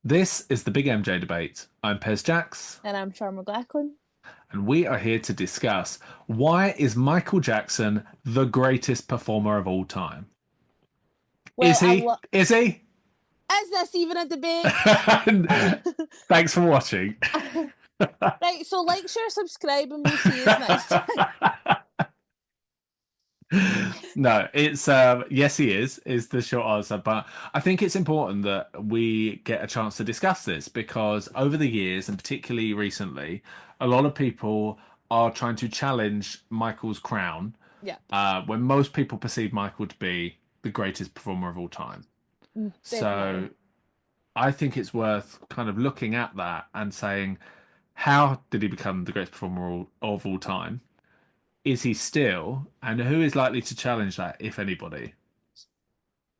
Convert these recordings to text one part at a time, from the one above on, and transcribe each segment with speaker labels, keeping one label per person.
Speaker 1: This is the Big MJ Debate. I'm Pez Jax,
Speaker 2: And I'm Char McLachlan.
Speaker 1: and we are here to discuss why is Michael Jackson the greatest performer of all time?
Speaker 2: Well,
Speaker 1: Is he? Is he?
Speaker 2: is this even a debate?
Speaker 1: Thanks for watching.
Speaker 2: Right, so like, share, subscribe, and we'll see you next time.
Speaker 1: No, it's yes, he is the short answer. But I think it's important that we get a chance to discuss this because over the years, and particularly recently, a lot of people are trying to challenge Michael's crown
Speaker 2: Yeah,
Speaker 1: when most people perceive Michael to be the greatest performer of all time. So
Speaker 2: definitely.
Speaker 1: I think it's worth kind of looking at that and saying, how did he become the greatest performer of all time? Is he still? And who is likely to challenge that, if anybody?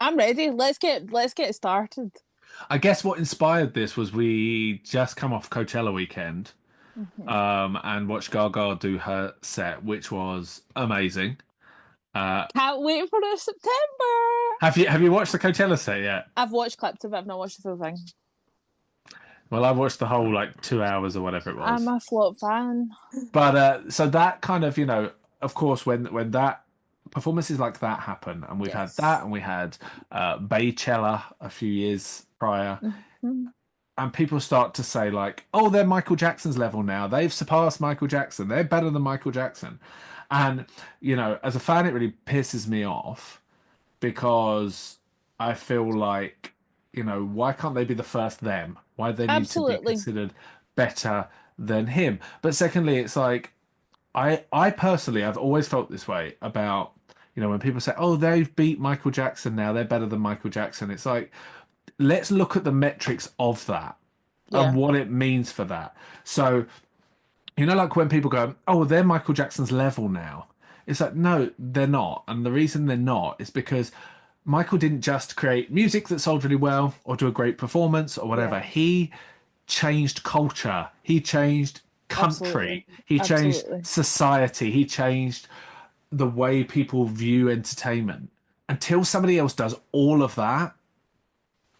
Speaker 2: I'm ready. Let's get started.
Speaker 1: I guess what inspired this was we just come off Coachella weekend
Speaker 2: Mhm.
Speaker 1: and watched Gaga do her set, which was amazing. Uh,
Speaker 2: Can't wait for the September.
Speaker 1: have you watched the Coachella set yet?
Speaker 2: I've watched clips of it. I've not watched the full thing.
Speaker 1: Well, I watched the whole like 2 hours or whatever it
Speaker 2: I'm
Speaker 1: was.
Speaker 2: a flop fan.
Speaker 1: But so that kind of, of course, when that performances like that happen, and we've had that,
Speaker 2: Yes.
Speaker 1: and we had Baychella a few years prior,
Speaker 2: Mhm.
Speaker 1: and people start to say like, "Oh, they're Michael Jackson's level now. They've surpassed Michael Jackson. They're better than Michael Jackson." And as a fan, it really pisses me off because I feel like, why can't they be the first them? Why do they need to be
Speaker 2: Absolutely.
Speaker 1: considered better than him? But secondly, it's like I personally, I've always felt this way about, when people say, "Oh, they've beat Michael Jackson now, they're better than Michael Jackson." It's like, let's look at the metrics of that and
Speaker 2: Yeah.
Speaker 1: what it means for that. So, like when people go, "Oh, they're Michael Jackson's level now." It's like, no, they're not. And the reason they're not is because Michael didn't just create music that sold really well or do a great performance or whatever.
Speaker 2: Yeah.
Speaker 1: He changed culture. He changed
Speaker 2: Absolutely.
Speaker 1: country. He changed
Speaker 2: Absolutely.
Speaker 1: society. He changed the way people view entertainment. Until somebody else does all of that,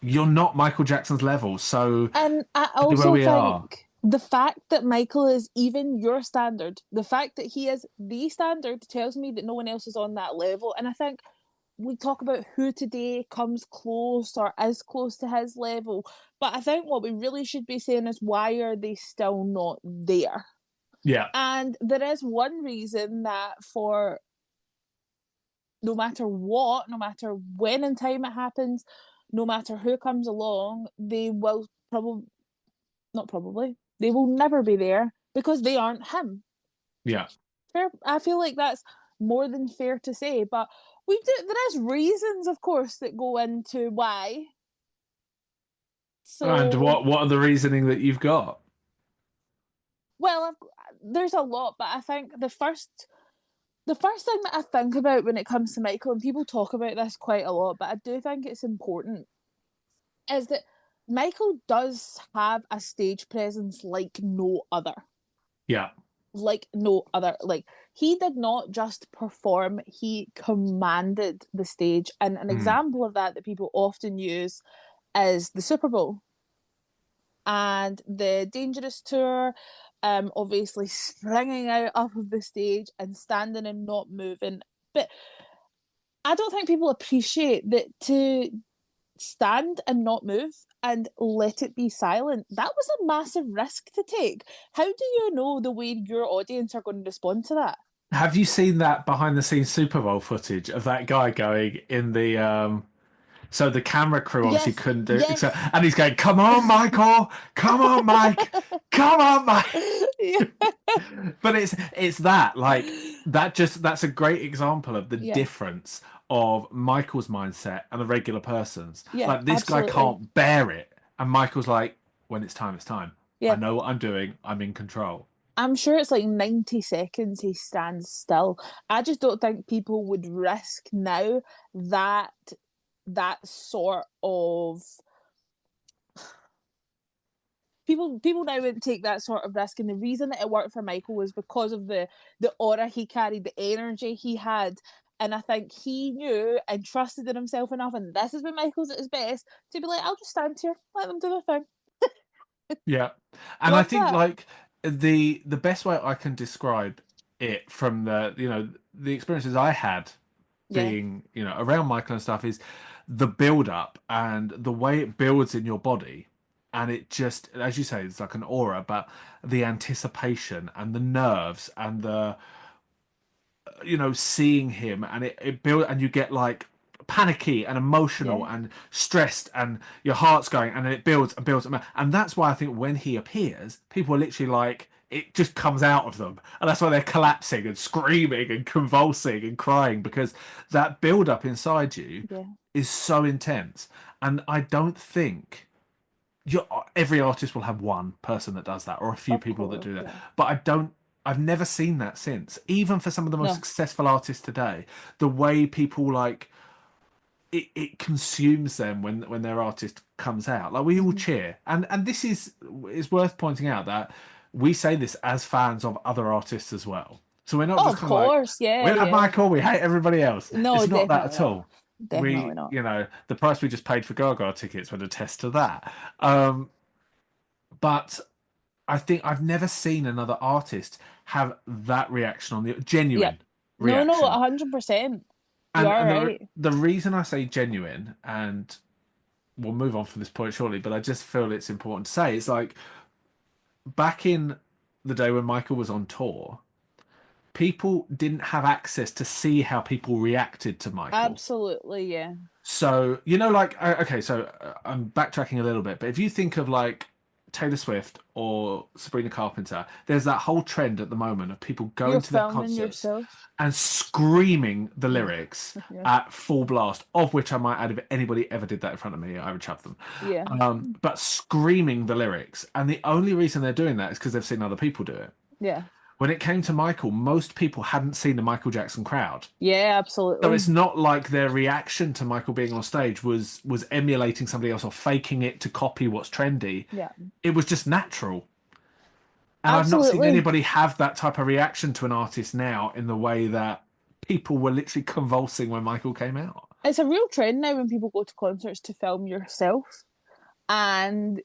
Speaker 1: you're not Michael Jackson's level. So
Speaker 2: And I
Speaker 1: where
Speaker 2: also
Speaker 1: we are.
Speaker 2: think the fact that Michael is even your standard, the fact that he is the standard tells me that no one else is on that level. And I think we talk about who today comes close or is close to his level. But I think what we really should be saying is why are they still not there?
Speaker 1: Yeah.
Speaker 2: And there is one reason that for no matter what, no matter when in time it happens, no matter who comes along, they will probably not probably. They will never be there because they aren't him.
Speaker 1: Yeah.
Speaker 2: Fair. I feel like that's more than fair to say, but there is reasons, of course, that go into why.
Speaker 1: And
Speaker 2: So,
Speaker 1: what are the reasoning that you've got?
Speaker 2: well, there's a lot, but I think the first thing that I think about when it comes to Michael, and people talk about this quite a lot, but I do think it's important, is that Michael does have a stage presence like no other.
Speaker 1: Yeah.
Speaker 2: Like no other. Like he did not just perform, he commanded the stage. And an
Speaker 1: Mm.
Speaker 2: example of that people often use is the Super Bowl and the Dangerous Tour. Obviously springing out up of the stage and standing and not moving. But I don't think people appreciate that to stand and not move and let it be silent. That was a massive risk to take. How do you know the way your audience are going to respond to that?
Speaker 1: Have you seen that behind the scenes Super Bowl footage of that guy going in the so the camera crew obviously
Speaker 2: Yes,
Speaker 1: couldn't do it. So,
Speaker 2: yes.
Speaker 1: and he's going, "Come on, Michael! Come on, Mike! Come on, Mike!"
Speaker 2: Yeah.
Speaker 1: But it's that like that's a great example of the
Speaker 2: Yeah,
Speaker 1: difference of Michael's mindset and a regular person's.
Speaker 2: yeah,
Speaker 1: Like this guy
Speaker 2: absolutely.
Speaker 1: can't bear it, and Michael's like, "When it's time, it's time. I
Speaker 2: Yeah.
Speaker 1: know what I'm doing. I'm in control."
Speaker 2: I'm sure it's like 90 seconds he stands still. I just don't think people would risk now that that sort of people now wouldn't take that sort of risk, and the reason that it worked for Michael was because of the aura he carried, the energy he had. And I think he knew and trusted in himself enough, and this is when Michael's at his best, to be like, I'll just stand here, let them do their thing.
Speaker 1: Yeah. And I
Speaker 2: Love
Speaker 1: think
Speaker 2: that.
Speaker 1: like the best way I can describe it from the experiences I had
Speaker 2: Yeah,
Speaker 1: being, around Michael and stuff is the build up and the way it builds in your body. And it just, as you say, it's like an aura, but the anticipation and the nerves and seeing him, and it build, and you get like panicky and emotional
Speaker 2: yeah,
Speaker 1: and stressed, and your heart's going, and then it builds and builds, and that's why I think when he appears, people are literally like, it just comes out of them, and that's why they're collapsing and screaming and convulsing and crying, because that build up inside you
Speaker 2: yeah.
Speaker 1: is so intense. And I don't think you every artist will have one person that does that, or a few
Speaker 2: Of
Speaker 1: people that
Speaker 2: course,
Speaker 1: do that.
Speaker 2: yeah.
Speaker 1: But I've never seen that since. Even for some of the most
Speaker 2: No.
Speaker 1: successful artists today, the way people like it consumes them when their artist comes out. Like we all
Speaker 2: Hmm.
Speaker 1: cheer, and this is worth pointing out that we say this as fans of other artists as well. So we're not
Speaker 2: Oh,
Speaker 1: just
Speaker 2: of
Speaker 1: kind of like,
Speaker 2: course,
Speaker 1: we
Speaker 2: yeah,
Speaker 1: love
Speaker 2: yeah.
Speaker 1: Michael, we hate everybody else.
Speaker 2: No,
Speaker 1: It's not that
Speaker 2: definitely
Speaker 1: at
Speaker 2: not.
Speaker 1: all.
Speaker 2: Definitely not.
Speaker 1: The price we just paid for Gaga tickets would attest to that. But I think I've never seen another artist have that reaction on the
Speaker 2: Yep.
Speaker 1: genuine
Speaker 2: No, no,
Speaker 1: reaction.
Speaker 2: 100%. You
Speaker 1: And
Speaker 2: are
Speaker 1: and
Speaker 2: right.
Speaker 1: the reason I say genuine, and we'll move on from this point shortly, but I just feel it's important to say, it's like back in the day when Michael was on tour, people didn't have access to see how people reacted to Michael.
Speaker 2: Absolutely, yeah.
Speaker 1: So, like, okay, so I'm backtracking a little bit, but if you think of like Taylor Swift or Sabrina Carpenter, there's that whole trend at the moment of people
Speaker 2: You're
Speaker 1: going to their
Speaker 2: filming
Speaker 1: concerts
Speaker 2: yourself.
Speaker 1: and screaming the
Speaker 2: Yeah.
Speaker 1: lyrics
Speaker 2: Yeah.
Speaker 1: at full blast, of which I might add, if anybody ever did that in front of me, I would chuck them.
Speaker 2: Yeah.
Speaker 1: But screaming the lyrics. And the only reason they're doing that is because they've seen other people do it.
Speaker 2: Yeah.
Speaker 1: When it came to Michael, most people hadn't seen the Michael Jackson crowd.
Speaker 2: Yeah,
Speaker 1: So
Speaker 2: absolutely.
Speaker 1: it's not like their reaction to Michael being on stage was emulating somebody else or faking it to copy what's trendy.
Speaker 2: Yeah.
Speaker 1: It was just natural. And I've not seen
Speaker 2: Absolutely.
Speaker 1: anybody have that type of reaction to an artist now in the way that people were literally convulsing when Michael came out.
Speaker 2: It's a real trend now when people go to concerts to film yourself. And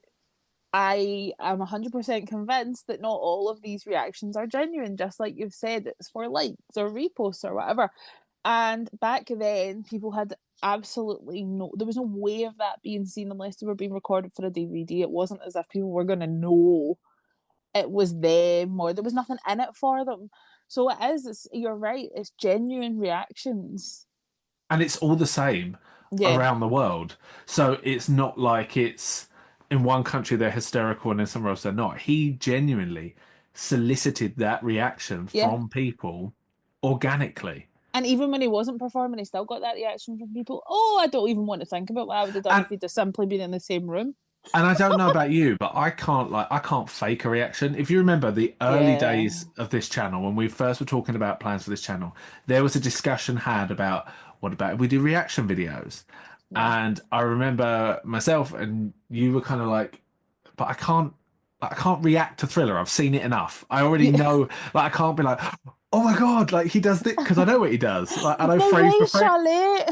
Speaker 2: I am 100% convinced that not all of these reactions are genuine, just like you've said, it's for likes or reposts or whatever. And back then, people had absolutely there was no way of that being seen unless they were being recorded for a DVD. It wasn't as if people were going to know it was them or there was nothing in it for them. So you're right, it's genuine reactions.
Speaker 1: And it's all the same
Speaker 2: Yeah,
Speaker 1: around the world. So it's not like it's in one country they're hysterical and then somewhere else they're not. He genuinely solicited that reaction
Speaker 2: yeah.
Speaker 1: from people organically.
Speaker 2: And even when he wasn't performing, he still got that reaction from people. Oh, I don't even want to think about what I would have done
Speaker 1: And
Speaker 2: if he'd just simply been in the same room.
Speaker 1: I don't know about you, but I can't fake a reaction. If you remember the early
Speaker 2: Yeah,
Speaker 1: days of this channel, when we first were talking about plans for this channel, there was a discussion had about what about if we do reaction videos?
Speaker 2: yeah.
Speaker 1: And I remember myself and you were kind of like, but I can't react to Thriller. I've seen it enough. I already
Speaker 2: Yeah.
Speaker 1: know, like I can't be like, oh my God, like he does this because I know what he does. Like I know
Speaker 2: The
Speaker 1: frame for
Speaker 2: way
Speaker 1: frame.
Speaker 2: Chalet.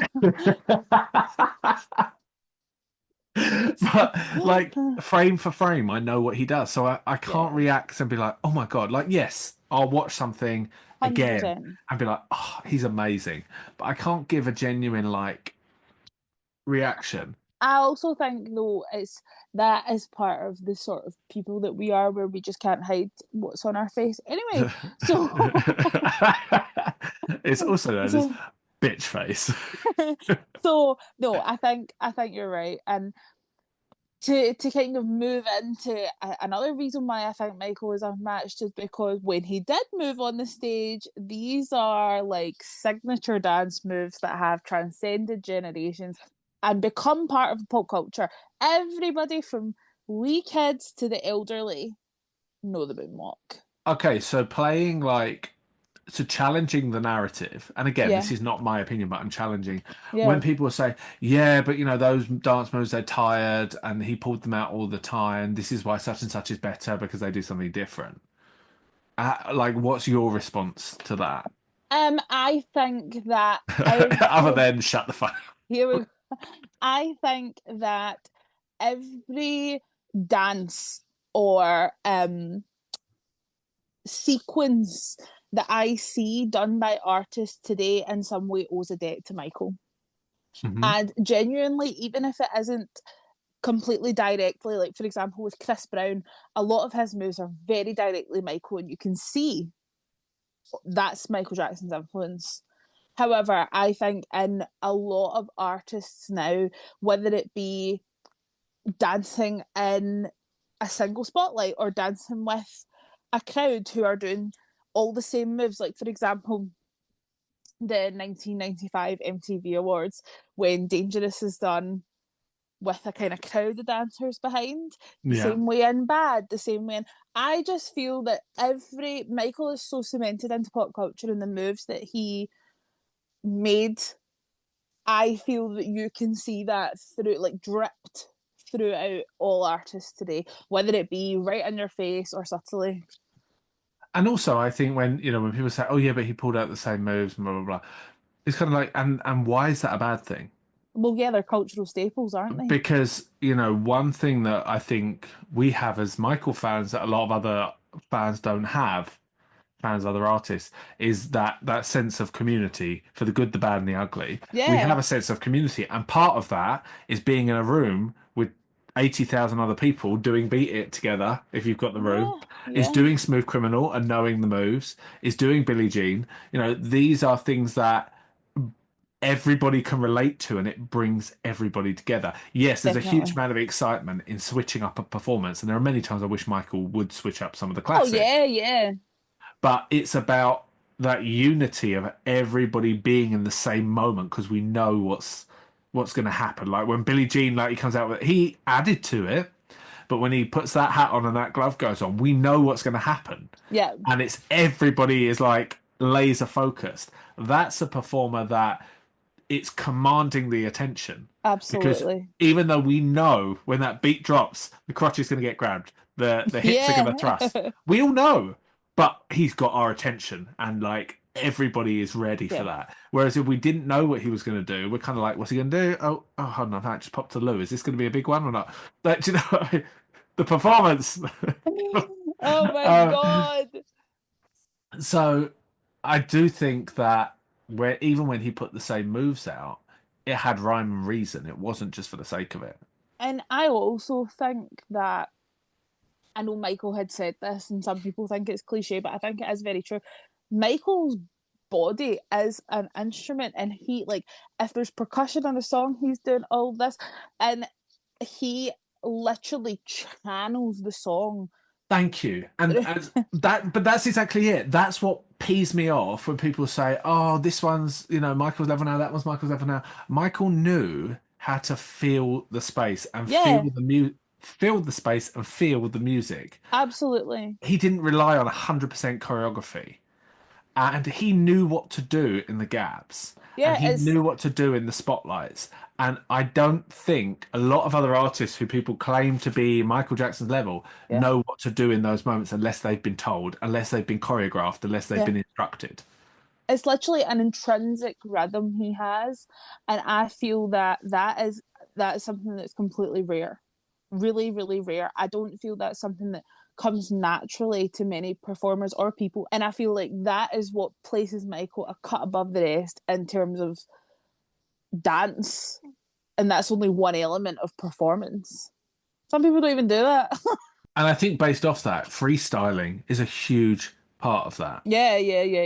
Speaker 1: But like frame for frame, I know what he does. So I can't
Speaker 2: Yeah,
Speaker 1: react and be like, oh my God. Like, yes, I'll watch something again
Speaker 2: 100%.
Speaker 1: and be like, oh, he's amazing. But I can't give a genuine like reaction.
Speaker 2: I also think though it's that is part of the sort of people that we are where we just can't hide what's on our face anyway. So
Speaker 1: It's also known as
Speaker 2: so
Speaker 1: bitch face.
Speaker 2: so no, I think you're right. And to kind of move into another reason why I think Michael is unmatched is because when he did move on the stage, these are like signature dance moves that have transcended generations and become part of pop culture. Everybody from wee kids to the elderly know the moonwalk.
Speaker 1: Okay, so playing like so challenging the narrative, and again, this
Speaker 2: Yeah,
Speaker 1: is not my opinion, but I'm challenging when
Speaker 2: yeah.
Speaker 1: people say, "Yeah, but those dance moves they're tired, and he pulled them out all the time. This is why such and such is better because they do something different." Like, what's your response to that?
Speaker 2: I think that
Speaker 1: Other
Speaker 2: every
Speaker 1: than shut the fuck.
Speaker 2: here I think that every dance or sequence that I see done by artists today in some way owes a debt to Michael.
Speaker 1: Hmm.
Speaker 2: And genuinely, even if it isn't completely directly, like for example with Chris Brown, a lot of his moves are very directly Michael, and you can see that's Michael Jackson's influence. However, I think in a lot of artists now, whether it be dancing in a single spotlight or dancing with a crowd who are doing all the same moves, like for example, the 1995 MTV Awards, when Dangerous is done with a kind of crowd of dancers behind, the
Speaker 1: Yeah.
Speaker 2: same way in Bad, the same way in. I just feel that every Michael is so cemented into pop culture and the moves that he made. I feel that you can see that through, like, dripped throughout all artists today, whether it be right in your face or subtly.
Speaker 1: And also, I think when when people say, "Oh yeah, but he pulled out the same moves," and blah blah blah, it's kind of like, and why is that a bad thing?
Speaker 2: Well, yeah, they're cultural staples, aren't they?
Speaker 1: Because one thing that I think we have as Michael fans that a lot of other fans don't have, fans of other artists, is that sense of community for the good, the bad, and the ugly. We
Speaker 2: Yeah.
Speaker 1: have a sense of community, and part of that is being in a room with 80,000 other people doing Beat It together, if you've got the room,
Speaker 2: Yeah.
Speaker 1: is
Speaker 2: Yeah.
Speaker 1: doing Smooth Criminal and knowing the moves, is doing Billie Jean. These are things that everybody can relate to, and it brings everybody together. Yes, there's a huge
Speaker 2: Definitely.
Speaker 1: amount of excitement in switching up a performance, and there are many times I wish Michael would switch up some of the
Speaker 2: Oh,
Speaker 1: classics,
Speaker 2: yeah. Yeah.
Speaker 1: but it's about that unity of everybody being in the same moment because we know what's going to happen. Like when Billie Jean, like he comes out with, he added to it, but when he puts that hat on and that glove goes on, we know what's going to happen,
Speaker 2: Yeah.
Speaker 1: and it's everybody is like laser focused. That's a performer that it's commanding the attention because
Speaker 2: Absolutely.
Speaker 1: even though we know when that beat drops, the crotch is going to get grabbed, the hips are going to
Speaker 2: Yeah.
Speaker 1: thrust. We all know, but he's got our attention, and like everybody is ready for
Speaker 2: Yeah.
Speaker 1: that. Whereas if we didn't know what he was going to do, we're kind of like, what's he going to do? Oh, hold on, that just popped to Lou. Is this going to be a big one or not? Like, do you know what I mean? The performance.
Speaker 2: Oh my
Speaker 1: uh,
Speaker 2: God.
Speaker 1: so I do think that where even when he put the same moves out, it had rhyme and reason. It wasn't just for the sake of it.
Speaker 2: And I also think that, I know Michael had said this, and some people think it's cliche, but I think it is very true. Michael's body is an instrument, and he, like, if there's percussion on a song, he's doing all this, and he literally channels the song.
Speaker 1: Thank you. And that, but that's exactly it. That's what pees me off when people say, "Oh, this one's Michael's level now, that one's Michael's level now." Michael knew how to feel the space and
Speaker 2: Yeah,
Speaker 1: feel the space and feel the music.
Speaker 2: absolutely.
Speaker 1: He didn't rely on 100% choreography. And he knew what to do in the gaps, and
Speaker 2: Yeah,
Speaker 1: he
Speaker 2: it's
Speaker 1: knew what to do in the spotlights. And I don't think a lot of other artists who people claim to be Michael Jackson's level
Speaker 2: yeah,
Speaker 1: know what to do in those moments unless they've been told, unless they've been choreographed, unless they've
Speaker 2: yeah.
Speaker 1: been instructed.
Speaker 2: It's literally an intrinsic rhythm he has, and I feel that that is something that's completely rare, really, really rare. I don't feel that's something that comes naturally to many performers or people, and I feel like that is what places Michael a cut above the rest in terms of dance, and that's only one element of performance. Some people don't even do that.
Speaker 1: And I think based off that, freestyling is a huge part of that.
Speaker 2: Yeah, yeah, yeah,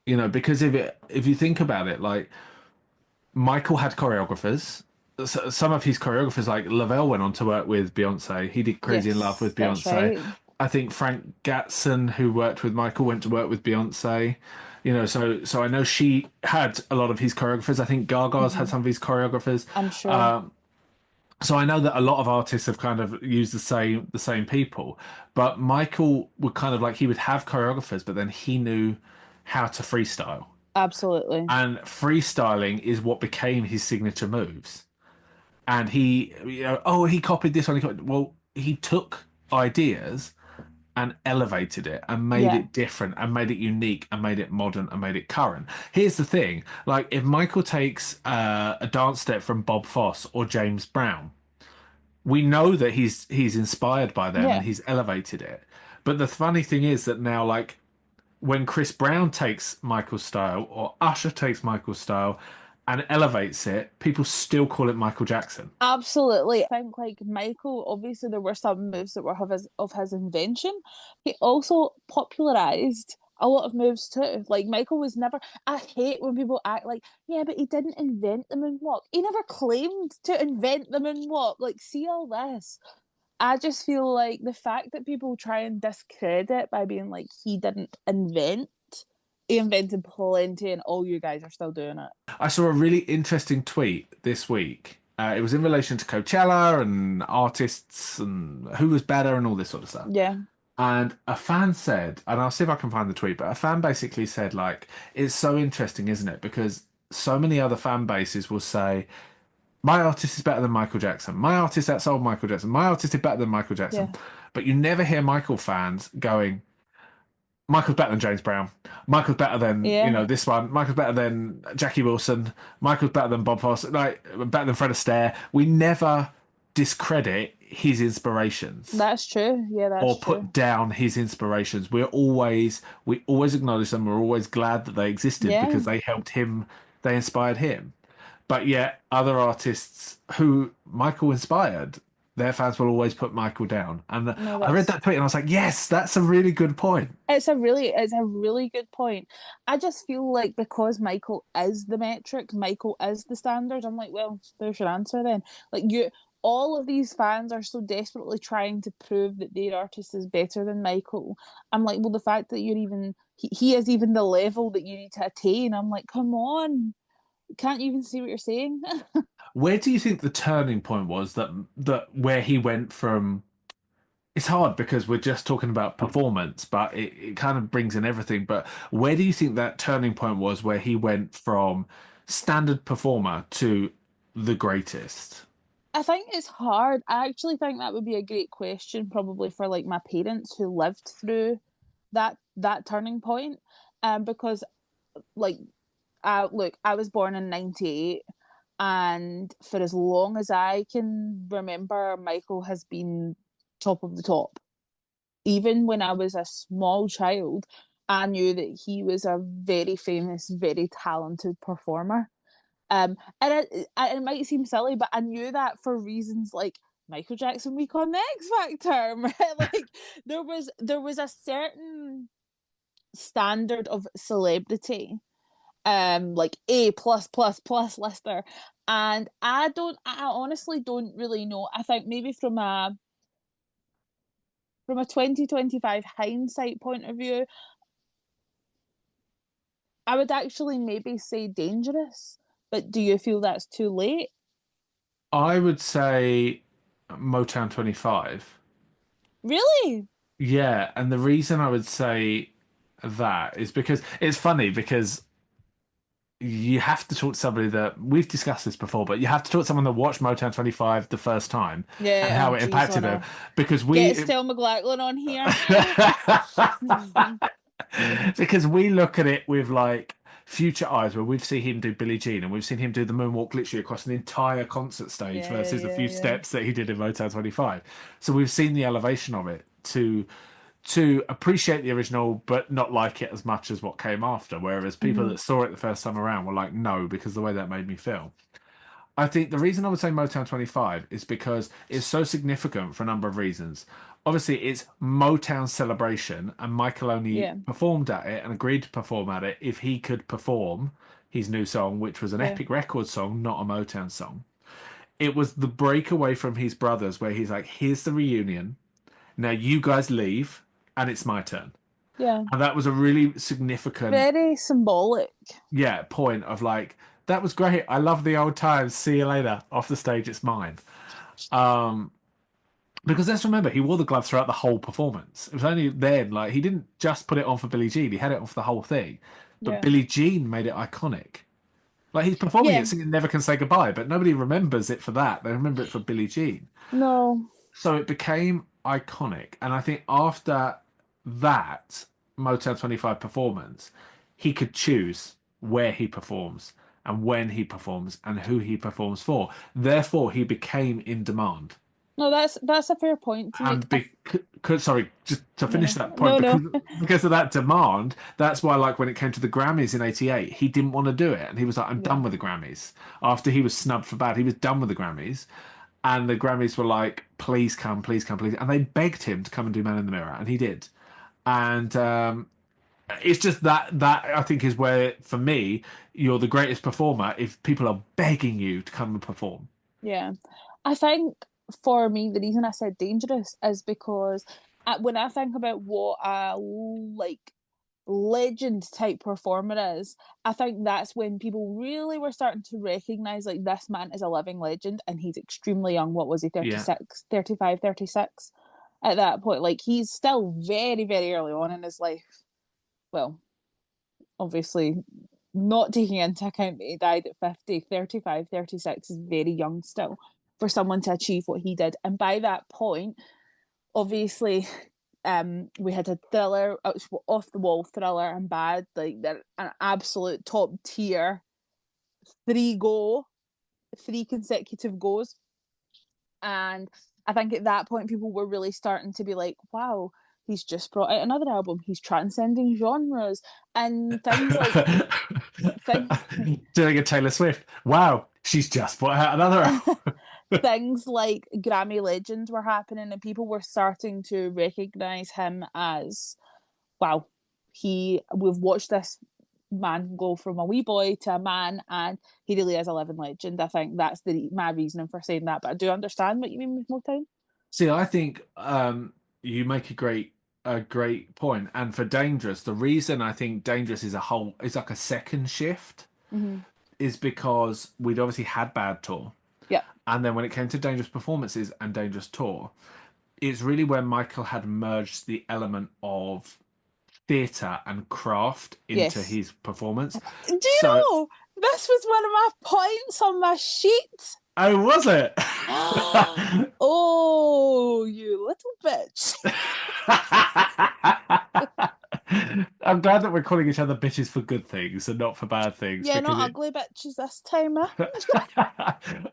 Speaker 2: yeah.
Speaker 1: Because if you think about it, like Michael had choreographers. Some of his choreographers, like Lavelle, went on to work with Beyonce. He did Crazy in Love
Speaker 2: Yes,
Speaker 1: with
Speaker 2: that's
Speaker 1: Beyonce.
Speaker 2: right.
Speaker 1: I think Frank Gatson, who worked with Michael, went to work with Beyonce. So I know she had a lot of his choreographers. I think Gaga's had
Speaker 2: Hmm.
Speaker 1: some of his choreographers.
Speaker 2: I'm sure.
Speaker 1: Um, so I know that a lot of artists have kind of used the same people. But Michael would kind of like he would have choreographers, but then he knew how to freestyle.
Speaker 2: Absolutely.
Speaker 1: And freestyling is what became his signature moves. And he, oh, he copied this one. Well, he took ideas and elevated it and made
Speaker 2: Yeah.
Speaker 1: it different and made it unique and made it modern and made it current. Here's the thing: if Michael takes a dance step from Bob Fosse or James Brown, we know that he's inspired by them and
Speaker 2: Yeah,
Speaker 1: he's elevated it. But the funny thing is that now, like, when Chris Brown takes Michael's style or Usher takes Michael's style and elevates it, people still call it Michael Jackson.
Speaker 2: absolutely. I think like Michael, obviously there were some moves that were of his invention. He also popularized a lot of moves too. Like Michael was never. I hate when people act like, yeah, but he didn't invent the moonwalk. He never claimed to invent the moonwalk. Like, see all this. I just feel like the fact that people try and discredit by being like he didn't invent, he invented plenty, and all you guys are still doing it.
Speaker 1: I saw a really interesting tweet this week. It was in relation to Coachella and artists and who was better and all this sort of stuff.
Speaker 2: Yeah,
Speaker 1: And a fan said, and I'll see if I can find the tweet, but a fan basically said, like, it's so interesting, isn't it? Because so many other fan bases will say, my artist is better than Michael Jackson. My artist outsold Michael Jackson. My artist is better than Michael Jackson.
Speaker 2: yeah,
Speaker 1: But you never hear Michael fans going, Michael's better than James Brown. Michael's better than,
Speaker 2: yeah.
Speaker 1: this one. Michael's better than Jackie Wilson. Michael's better than Bob Fosse. Like, better than Fred Astaire. We never discredit his inspirations
Speaker 2: That's true. Yeah, that's
Speaker 1: or
Speaker 2: true.
Speaker 1: put down his inspirations. We always acknowledge them. We're always glad that they existed
Speaker 2: Yeah,
Speaker 1: because they helped him, they inspired him. But yet other artists who Michael inspired, their fans will always put Michael down. And
Speaker 2: no,
Speaker 1: I read
Speaker 2: that's
Speaker 1: that tweet and I was like, yes, that's a really good point.
Speaker 2: it's a really good point. I just feel like because Michael is the metric, Michael is the standard. I'm like, well, there's your answer then. Like you, all of these fans are so desperately trying to prove that their artist is better than Michael. I'm like, well, the fact that he is even the level that you need to attain. I'm like, come on, can't you even see what you're saying?
Speaker 1: Where do you think the turning point was that where he went from it's hard because we're just talking about performance, but it kind of brings in everything. But where do you think that turning point was where he went from standard performer to the greatest?
Speaker 2: I think it's hard. I actually think that would be a great question, probably for like my parents who lived through that turning point. Because like I was born in '98, and for as long as I can remember, Michael has been top of the top. Even when I was a small child, I knew that he was a very famous, very talented performer. And it might seem silly, but I knew that for reasons like Michael Jackson week on the X Factor, right? Like there was a certain standard of celebrity, like A plus plus plus lister, and I honestly don't really know. I think maybe from a 2025 hindsight point of view, I would actually maybe say dangerous. But do you feel that's too late?
Speaker 1: I would say Motown 25.
Speaker 2: Really?
Speaker 1: Yeah, and the reason I would say that is because it's funny because you have to talk to somebody that we've discussed this before, but you have to talk to someone that watched Motown 25 the first time and
Speaker 2: Yeah,
Speaker 1: how
Speaker 2: oh
Speaker 1: it
Speaker 2: geez, oh
Speaker 1: impacted them
Speaker 2: no.
Speaker 1: because
Speaker 2: Get
Speaker 1: we
Speaker 2: Estelle McLachlan on here now.
Speaker 1: because we look at it with like future eyes where we've seen him do Billie Jean and we've seen him do the moonwalk literally across an entire concert stage
Speaker 2: Yeah,
Speaker 1: versus a
Speaker 2: yeah,
Speaker 1: few
Speaker 2: yeah.
Speaker 1: steps that he did in Motown 25. So we've seen the elevation of it to appreciate the original but not like it as much as what came after. Whereas people
Speaker 2: Mm-hmm.
Speaker 1: that saw it the first time around were like, no, because the way that made me feel. I think the reason I would say Motown 25 is because it's so significant for a number of reasons. Obviously, it's Motown celebration, and Michael only
Speaker 2: Yeah,
Speaker 1: performed at it and agreed to perform at it if he could perform his new song, which was an
Speaker 2: yeah,
Speaker 1: Epic Records song, not a Motown song. It was the breakaway from his brothers, where he's like, here's the reunion. Now you guys leave, and it's my turn.
Speaker 2: yeah.
Speaker 1: And that was a really significant,
Speaker 2: Very symbolic.
Speaker 1: yeah, point of like, that was great. I love the old times. See you later. Off the stage, it's mine. Um, because let's remember, he wore the gloves throughout the whole performance. It was only then, like, he didn't just put it on for Billie Jean, he had it on for the whole thing. But
Speaker 2: Yeah.
Speaker 1: Billie Jean made it iconic. Like, he's performing
Speaker 2: Yeah.
Speaker 1: it singing Never Can Say Goodbye, but nobody remembers it for that. They remember it for Billie Jean.
Speaker 2: No.
Speaker 1: So it became iconic. And I think after that Motown 25 performance, he could choose where he performs and when he performs and who he performs for. Therefore, he became in demand.
Speaker 2: No, that's a fair point to make.
Speaker 1: And because, sorry, just to
Speaker 2: No,
Speaker 1: finish
Speaker 2: no,
Speaker 1: that point,
Speaker 2: no, no.
Speaker 1: because of that demand, that's why, like, when it came to the Grammys in '88, he didn't want to do it, and he was like, "I'm
Speaker 2: Yeah,
Speaker 1: done with the Grammys." After he was snubbed for Bad, he was done with the Grammys, and the Grammys were like, "Please come, please come, please," and they begged him to come and do Man in the Mirror, and he did. And it's just that I think is where, for me, you're the greatest performer if people are begging you to come and perform.
Speaker 2: yeah. I think for me, the reason I said dangerous is because when I think about what a like legend type performer is, I think that's when people really were starting to recognize like this man is a living legend and he's extremely young. What was he,
Speaker 1: Yeah.
Speaker 2: 36, 35, 36 at that point? Like he's still very, very early on in his life. Well, obviously, not taking into account that he died at 50, 35, 36 is very young still for someone to achieve what he did. And by that point, obviously, we had a thriller, off the wall thriller and Bad, like they're an absolute top tier three go, three consecutive goes. And I think at that point people were really starting to be like, wow, he's just brought out another album. He's transcending genres and things like thing,
Speaker 1: Doing a Taylor Swift. Wow, she's just put out another album.
Speaker 2: things like Grammy legends were happening and people were starting to recognize him as, wow, we've watched this man go from a wee boy to a man and he really is a living legend. I think that's my reasoning for saying that, but I do understand what you mean with Motown.
Speaker 1: See, I think you make a great point. And for Dangerous, the reason I think Dangerous is like a second shift
Speaker 2: Mm-hmm.
Speaker 1: is because we'd obviously had Bad Tour.
Speaker 2: Yeah.
Speaker 1: And then when it came to Dangerous Performances and Dangerous Tour, it's really where Michael had merged the element of theatre and craft into
Speaker 2: Yes.
Speaker 1: his performance.
Speaker 2: Do you
Speaker 1: So,
Speaker 2: know this was one of my points on my sheet?
Speaker 1: oh, was it?
Speaker 2: Oh, you little bitch.
Speaker 1: I'm glad that we're calling each other bitches for good things and not for bad things
Speaker 2: Yeah,
Speaker 1: because
Speaker 2: not ugly bitches this time.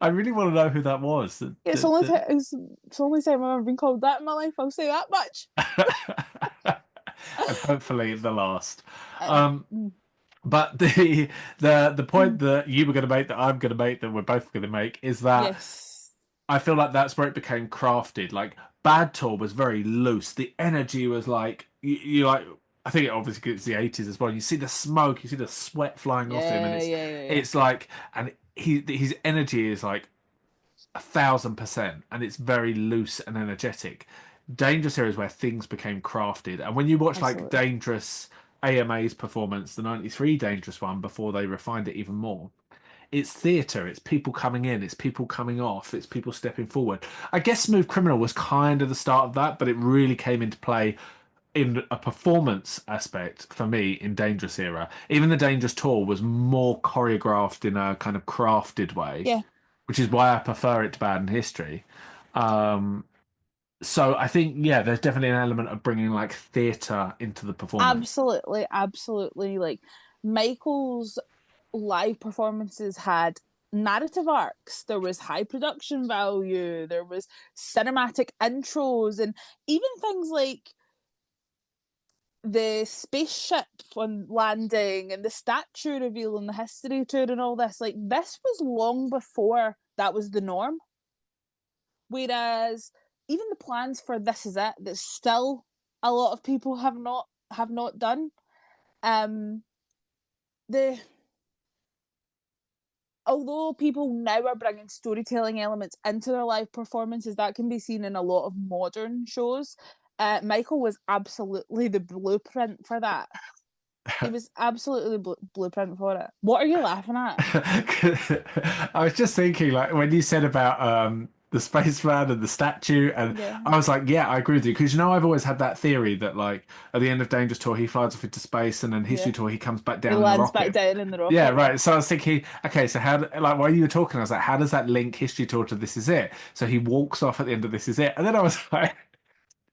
Speaker 1: I really want to know who that was.
Speaker 2: It's the only time I've ever been called that in my life. I'll say that much.
Speaker 1: And hopefully the last.
Speaker 2: And
Speaker 1: Um, but the point
Speaker 2: mm,
Speaker 1: that you were going to make, that I'm going to make, that we're both going to make, is that
Speaker 2: yes,
Speaker 1: I feel like that's where it became crafted. Like Bad Tour was very loose. The energy was like you like. I think it obviously it's the '80s as well. You see the smoke, you see the sweat flying off him, and
Speaker 2: yeah,
Speaker 1: it's
Speaker 2: yeah, yeah, yeah.
Speaker 1: it's like, and his energy is like 1,000%, and it's very loose and energetic. Dangerous areas where things became crafted, and when you watch like
Speaker 2: Absolutely.
Speaker 1: Dangerous AMA's performance, the '93 Dangerous one, before they refined it even more, it's theatre, it's people coming in, it's people coming off, it's people stepping forward. I guess Smooth Criminal was kind of the start of that, but it really came into play in a performance aspect for me in Dangerous era. Even the Dangerous tour was more choreographed in a kind of crafted way,
Speaker 2: Yeah,
Speaker 1: which is why I prefer it to Bad in History. Um, so I think, yeah, there's definitely an element of bringing like theatre into the performance.
Speaker 2: absolutely, absolutely. Like Michael's live performances had narrative arcs. There was high production value. There was cinematic intros, and even things like the spaceship on landing and the statue reveal and the history tour and all this. Like this was long before that was the norm. Whereas even the plans for This Is It that still a lot of people have not done. Um the Although people now are bringing storytelling elements into their live performances, that can be seen in a lot of modern shows. Michael was absolutely the blueprint for that. He was absolutely the blueprint for it. What are you laughing at?
Speaker 1: I was just thinking, like, when you said about the spaceman and the statue, and
Speaker 2: Yeah,
Speaker 1: I was like, yeah, I agree with you. Because, I've always had that theory that, like, at the end of Dangerous Tour, he flies off into space, and then History
Speaker 2: yeah.
Speaker 1: Tour, he comes back
Speaker 2: He
Speaker 1: down in the
Speaker 2: lands back
Speaker 1: rocket.
Speaker 2: down in the
Speaker 1: Yeah,
Speaker 2: rocket. Yeah,
Speaker 1: right. So I was thinking, okay, so like, while you were talking, I was like, how does that link History Tour to This Is It? So he walks off at the end of This Is It. And then I was like,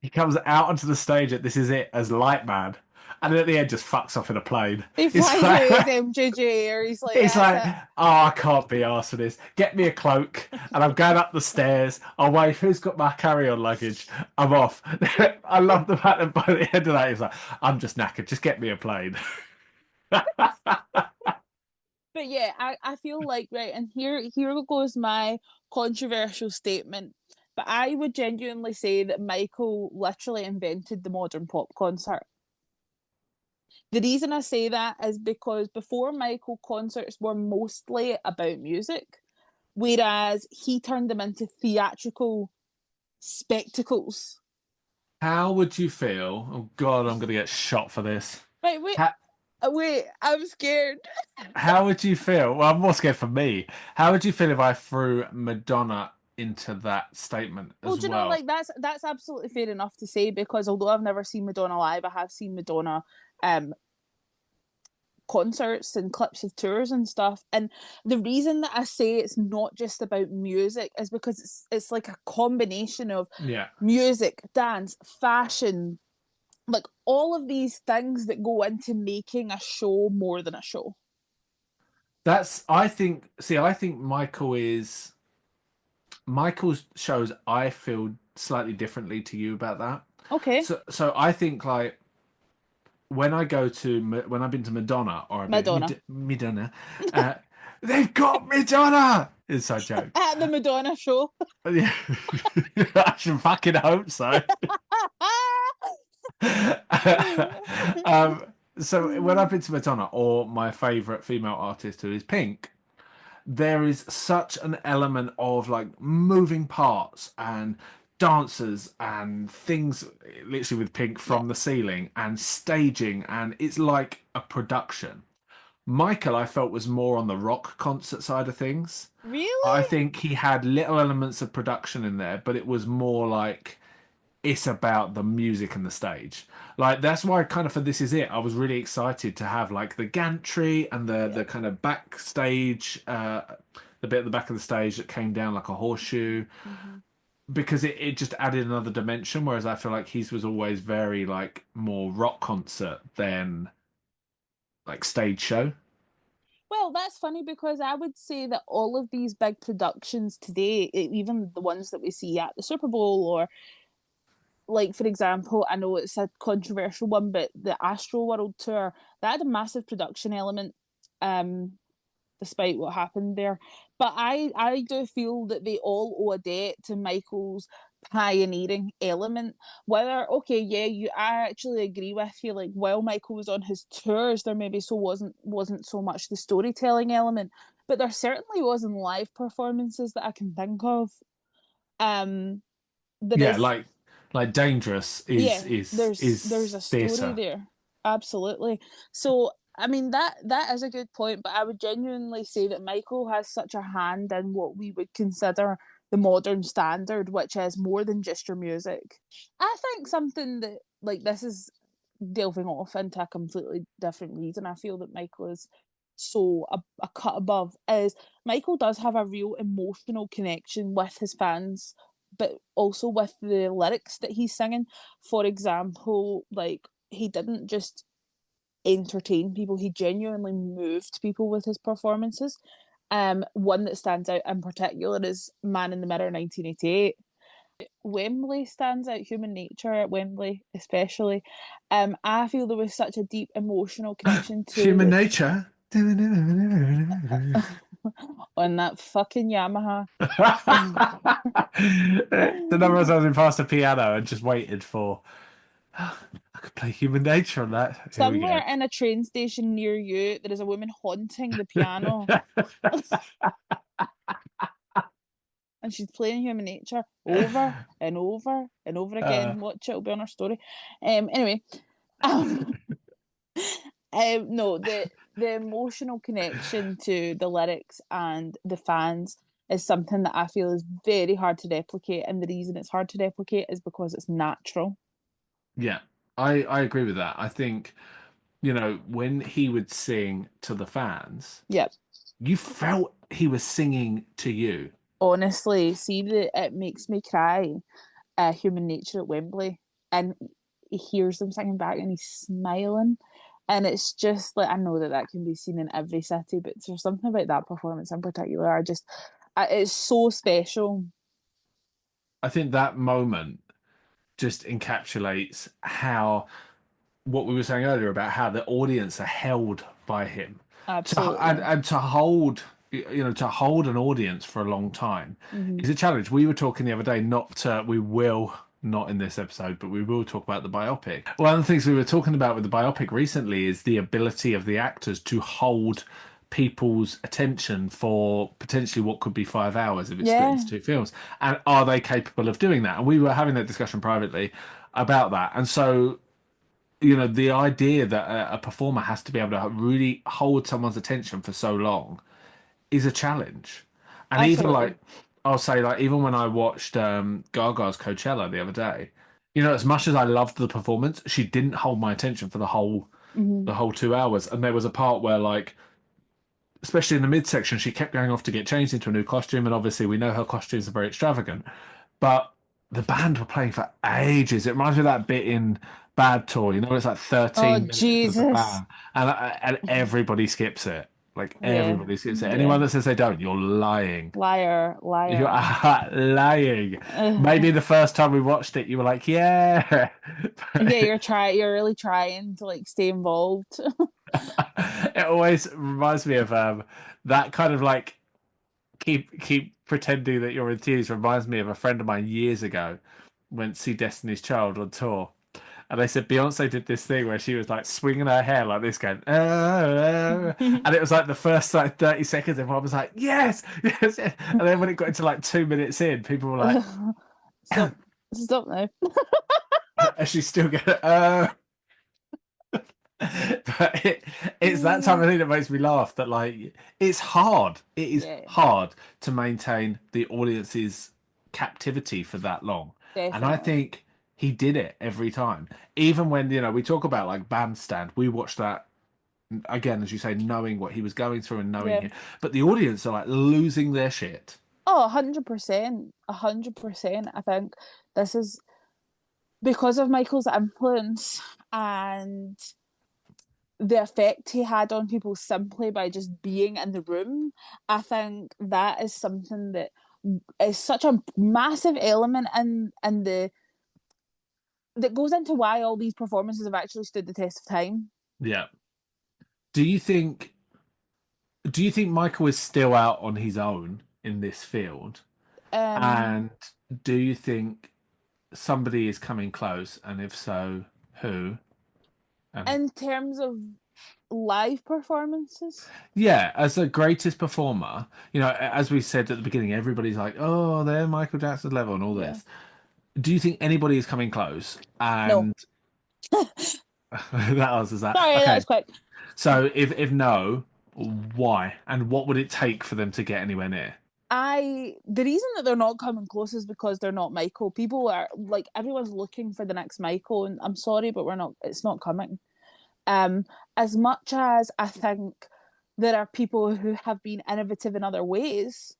Speaker 1: he comes out onto the stage at This Is It as Lightman. and at the end just fucks off in a plane.
Speaker 2: He
Speaker 1: It's
Speaker 2: flies
Speaker 1: like
Speaker 2: with his MJJ, or he's like,
Speaker 1: it's
Speaker 2: that's
Speaker 1: like,
Speaker 2: it.
Speaker 1: oh, I can't be arsed for this. Get me a cloak, and I'm going up the stairs. I'll wait. Who's got my carry-on luggage? I'm off. I love the fact that by the end of that, he's like, I'm just knackered. Just get me a plane.
Speaker 2: But yeah, I feel like, right, and here goes my controversial statement. But I would genuinely say that Michael literally invented the modern pop concert. The reason I say that is because before Michael, concerts were mostly about music, whereas he turned them into theatrical spectacles.
Speaker 1: How would you feel? Oh God, I'm gonna get shot for this.
Speaker 2: Right, wait,
Speaker 1: How,
Speaker 2: wait, I'm scared.
Speaker 1: how would you feel? Well, I'm more scared for me. How would you feel if I threw Madonna into that statement
Speaker 2: Well,
Speaker 1: as
Speaker 2: do you know,
Speaker 1: well?
Speaker 2: like that's absolutely fair enough to say because although I've never seen Madonna live, I have seen Madonna um concerts and clips of tours and stuff. And the reason that I say it's not just about music is because it's like a combination of
Speaker 1: Yeah.
Speaker 2: music, dance, fashion, like all of these things that go into making a show more than a show.
Speaker 1: I think, see, I think Michael's shows, I feel slightly differently to you about that.
Speaker 2: Okay,
Speaker 1: So I think like when I've been to Madonna or I've been
Speaker 2: Madonna.
Speaker 1: Madonna, uh, they've got Madonna. Inside joke.
Speaker 2: At the Madonna show.
Speaker 1: Yeah, I should fucking hope so. um, so when I've been to Madonna or my favorite female artist who is Pink, there is such an element of like moving parts and dancers and things literally with Pink
Speaker 2: Yeah.
Speaker 1: from the ceiling and staging, and it's like a production. Michael, I felt, was more on the rock concert side of things. I
Speaker 2: Really?
Speaker 1: think he had little elements of production in there, but it was more like it's about the music and the stage. Like that's why kind of for This Is It, I was really excited to have like the gantry and the
Speaker 2: Yep.
Speaker 1: kind of backstage, the bit at the back of the stage that came down like a horseshoe,
Speaker 2: Mm-hmm.
Speaker 1: because it just added another dimension. Whereas I feel like his was always very like more rock concert than like stage show.
Speaker 2: Well, that's funny because I would say that all of these big productions today, even the ones that we see at the Super Bowl, or like for example, I know it's a controversial one, but the Astro World Tour, that had a massive production element, um, despite what happened there. But I do feel that they all owe a debt to Michael's pioneering element. Whether okay, yeah, I actually agree with you. Like while Michael was on his tours, there maybe wasn't so much the storytelling element, but there certainly was in live performances that I can think of. Um, there
Speaker 1: Yeah,
Speaker 2: is
Speaker 1: like Dangerous
Speaker 2: yeah, there's
Speaker 1: is
Speaker 2: a story
Speaker 1: theatre.
Speaker 2: there. Absolutely. So I mean that is a good point, but I would genuinely say that Michael has such a hand in what we would consider the modern standard, which is more than just your music. I think something that like this is delving off into a completely different reason. I feel that Michael is so a cut above is Michael does have a real emotional connection with his fans, but also with the lyrics that he's singing. For example, like he didn't just entertain people, he genuinely moved people with his performances. One that stands out in particular is Man in the Mirror 1988. Wembley stands out, Human Nature at Wembley, especially. I feel there was such a deep emotional connection to
Speaker 1: Human
Speaker 2: the
Speaker 1: Nature.
Speaker 2: on that fucking Yamaha.
Speaker 1: The number I was in past the piano and just waited for. I could play Human Nature on that. Here we go.
Speaker 2: Somewhere in a train station near you, there is a woman haunting the piano, and she's playing Human Nature over and over and over
Speaker 1: Uh,
Speaker 2: again. Watch it; it'll be on her story. Anyway, um, no, the emotional connection to the lyrics and the fans is something that I feel is very hard to replicate, and the reason it's hard to replicate is because it's natural.
Speaker 1: yeah, I agree with that. I think, when he would sing to the fans,
Speaker 2: Yep.
Speaker 1: you felt he was singing to you.
Speaker 2: Honestly, see that it makes me cry. Human Nature at Wembley, and he hears them singing back and he's smiling. And it's just like, I know that that can be seen in every city, but there's something about that performance in particular. It's so special.
Speaker 1: I think that moment just encapsulates how what we were saying earlier about how the audience are held by him
Speaker 2: Absolutely.
Speaker 1: and to hold to hold an audience for a long time
Speaker 2: Hmm.
Speaker 1: is a challenge. We were talking the other day, we will not in this episode, but we will talk about the biopic. One of the things we were talking about with the biopic recently is the ability of the actors to hold people's attention for potentially what could be 5 hours if it's split into
Speaker 2: Yeah,
Speaker 1: two films. And are they capable of doing that? And we were having that discussion privately about that. And so the idea that a performer has to be able to really hold someone's attention for so long is a challenge. And even
Speaker 2: absolutely.
Speaker 1: like, I'll say, like, even when I watched Gaga's Coachella the other day, as much as I loved the performance, she didn't hold my attention for the whole
Speaker 2: Hmm.
Speaker 1: the whole 2 hours. And there was a part where, like, especially in the midsection, she kept going off to get changed into a new costume, and obviously we know her costumes are very extravagant. But the band were playing for ages. It reminds me of that bit in Bad Tour, it's like
Speaker 2: Oh,
Speaker 1: 13 minutes of the
Speaker 2: Jesus.
Speaker 1: band, and everybody skips it. Like
Speaker 2: Yeah,
Speaker 1: everybody skips it.
Speaker 2: yeah.
Speaker 1: Anyone that says they don't, you're lying.
Speaker 2: Liar,
Speaker 1: You're
Speaker 2: liar.
Speaker 1: lying.
Speaker 2: Ugh.
Speaker 1: Maybe the first time we watched it, you were like, yeah.
Speaker 2: Yeah, you're really trying to like stay involved.
Speaker 1: It always reminds me of that kind of like keep pretending that you're enthused. Reminds me of a friend of mine years ago went to see Destiny's Child on tour. And they said Beyonce did this thing where she was like swinging her hair like this, going, and it was like the first like 30 seconds, everyone was like, yes, yes, yes. And then when it got into like 2 minutes in, people were like,
Speaker 2: Stop, stop now.
Speaker 1: and she's still going, but it's that type of thing that makes me laugh that like it's hard. It is
Speaker 2: Yeah,
Speaker 1: hard to maintain the audience's captivity for that long. And I
Speaker 2: definitely.
Speaker 1: think he did it every time. Even when, we talk about like Bandstand, we watched that again, as you say, knowing what he was going through and knowing
Speaker 2: Yeah.
Speaker 1: him. But the audience are like losing their shit.
Speaker 2: Oh, 100%. 100%. I think this is because of Michael's influence and the effect he had on people simply by just being in the room. I think that is something that is such a massive element in the that goes into why all these performances have actually stood the test of time.
Speaker 1: Yeah. Do you think do you think Michael is still out on his own in this field?
Speaker 2: Um,
Speaker 1: And do you think somebody is coming close? And if so, who? And
Speaker 2: in terms of live performances,
Speaker 1: yeah, as the greatest performer, as we said at the beginning, everybody's like, oh, they're Michael Jackson's level and all
Speaker 2: yeah,
Speaker 1: this. Do you think anybody is coming close?
Speaker 2: no.
Speaker 1: And that answers that.
Speaker 2: Sorry, that was
Speaker 1: Okay.
Speaker 2: quick.
Speaker 1: So if no, why? And what would it take for them to get anywhere near?
Speaker 2: The reason that they're not coming close is because they're not Michael. People are like everyone's looking for the next Michael, and I'm sorry, but we're not. It's not coming. Um, as much as I think there are people who have been innovative in other ways,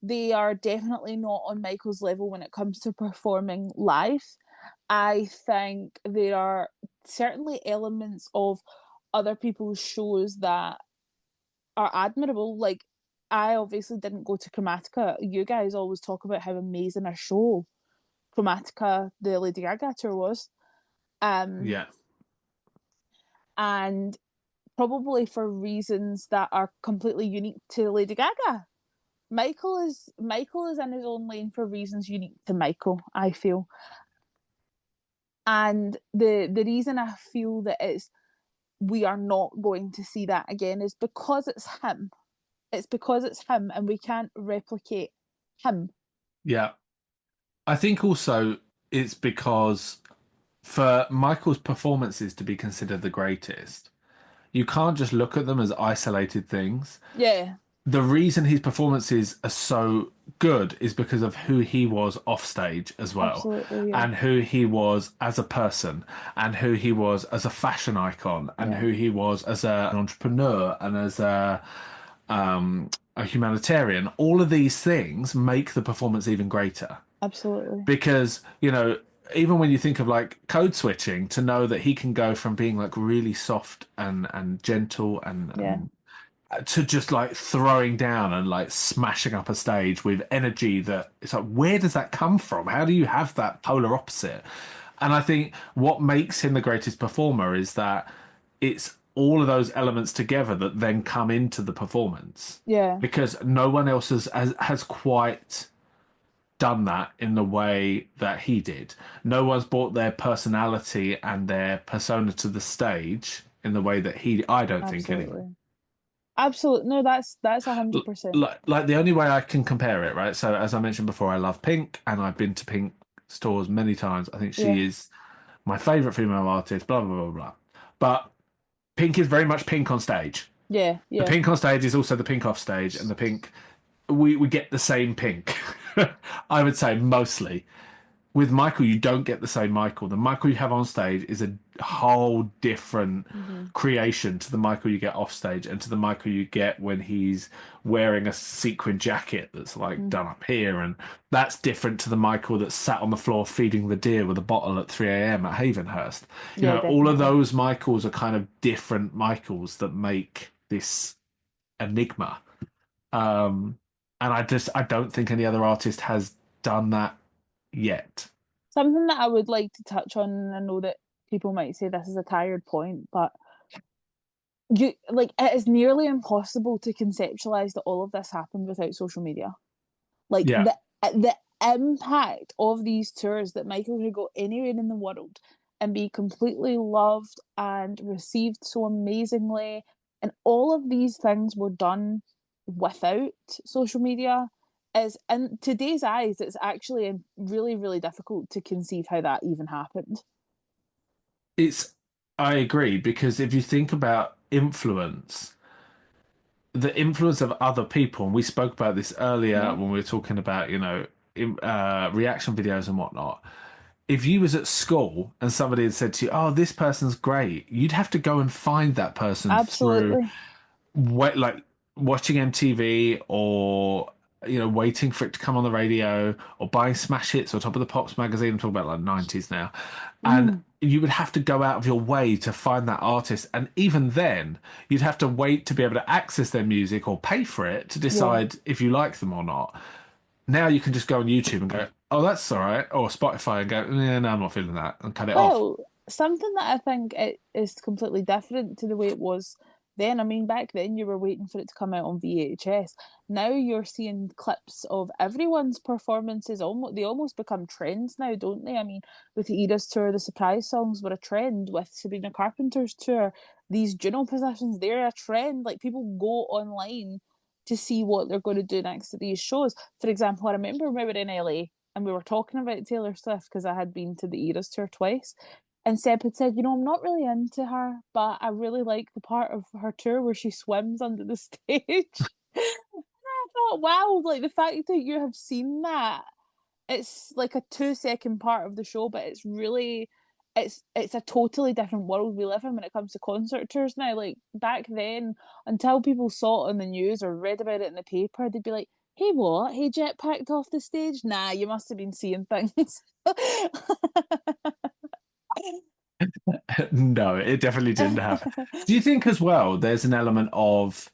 Speaker 2: they are definitely not on Michael's level when it comes to performing live. I think there are certainly elements of other people's shows that are admirable. Like, I obviously didn't go to Chromatica. You guys always talk about how amazing a show Chromatica, the Lady Gaga tour was. Um,
Speaker 1: Yeah.
Speaker 2: and probably for reasons that are completely unique to Lady Gaga. Michael is in his own lane for reasons unique to Michael, I feel. And the reason I feel that it's we are not going to see that again is because it's him. It's because it's him and we can't replicate him.
Speaker 1: Yeah. I think also it's because for Michael's performances to be considered the greatest, you can't just look at them as isolated things.
Speaker 2: Yeah,
Speaker 1: The reason his performances are so good is because of who he was off stage as well,
Speaker 2: absolutely, yeah.
Speaker 1: and who he was as a person, and who he was as a fashion icon, and
Speaker 2: Yeah,
Speaker 1: who he was as an entrepreneur and as a humanitarian. All of these things make the performance even greater
Speaker 2: absolutely.
Speaker 1: because even when you think of like code switching, to know that he can go from being like really soft and gentle
Speaker 2: Yeah,
Speaker 1: and to just like throwing down and like smashing up a stage with energy, that it's like, where does that come from? How do you have that polar opposite? And I think what makes him the greatest performer is that it's all of those elements together that then come into the performance,
Speaker 2: yeah,
Speaker 1: because no one else has quite done that in the way that he did. No one's brought their personality and their persona to the stage in the way that I don't think anyway.
Speaker 2: absolutely. Absolutely. No, that's 100%.
Speaker 1: Like the only way I can compare it, right? So as I mentioned before, I love Pink, and I've been to Pink stores many times. I think
Speaker 2: Yeah,
Speaker 1: she is my favorite female artist. Blah blah blah blah. But Pink is very much Pink on stage.
Speaker 2: yeah,
Speaker 1: The
Speaker 2: yeah.
Speaker 1: Pink on stage is also the Pink off stage, and the Pink we get the same Pink. I would say mostly. With Michael, you don't get the same Michael. The Michael you have on stage is a whole different
Speaker 2: Hmm.
Speaker 1: creation to the Michael you get off stage, and to the Michael you get when he's wearing a sequin jacket that's like
Speaker 2: Hmm.
Speaker 1: done up here, and that's different to the Michael that's sat on the floor feeding the deer with a bottle at 3 a.m. at Havenhurst. You
Speaker 2: Yeah,
Speaker 1: know, all of
Speaker 2: definitely.
Speaker 1: those Michaels are kind of different Michaels that make this enigma. Um, and I don't think any other artist has done that yet.
Speaker 2: Something that I would like to touch on, and I know that people might say this is a tired point, but you like it is nearly impossible to conceptualize that all of this happened without social media. Like
Speaker 1: Yeah.
Speaker 2: the impact of these tours, that Michael could go anywhere in the world and be completely loved and received so amazingly, and all of these things were done without social media, is in today's eyes it's actually really really difficult to conceive how that even happened.
Speaker 1: It's, I agree, because if you think about influence, the influence of other people, and we spoke about this earlier
Speaker 2: Yeah,
Speaker 1: when we were talking about, reaction videos and whatnot. If you was at school and somebody had said to you, "Oh, this person's great," you'd have to go and find that person through
Speaker 2: absolutely.
Speaker 1: like watching MTV, or waiting for it to come on the radio, or buying smash hits or Top of the Pops magazine. I'm talking about like 90s now. And
Speaker 2: Mm,
Speaker 1: you would have to go out of your way to find that artist, and even then you'd have to wait to be able to access their music or pay for it to
Speaker 2: yeah.
Speaker 1: decide if you like them or not. Now you can just go on YouTube and go, "Oh, that's all right," or Spotify and go, "Yeah, no, I'm not feeling that," and cut it off.
Speaker 2: Well, something that I think it is completely different to the way it was then. I mean, back then you were waiting for it to come out on VHS. Now you're seeing clips of everyone's performances. Almost they almost become trends now, don't they? I mean, with the Eras tour, the surprise songs were a trend. With Sabrina Carpenter's tour, these Juno positions, they're a trend. Like people go online to see what they're going to do next at these shows. For example, I remember we were in LA and we were talking about Taylor Swift because I had been to the Eras tour twice. And Seb had said, I'm not really into her, but I really like the part of her tour where she swims under the stage. I thought, wow, like the fact that you have seen that, it's like a 2 second part of the show, but it's really it's a totally different world we live in when it comes to concert tours now. Like back then, until people saw it on the news or read about it in the paper, they'd be like, "Hey, what? Hey, jetpacked off the stage? Nah, you must have been seeing things."
Speaker 1: No, it definitely didn't happen. Do you think as well there's an element of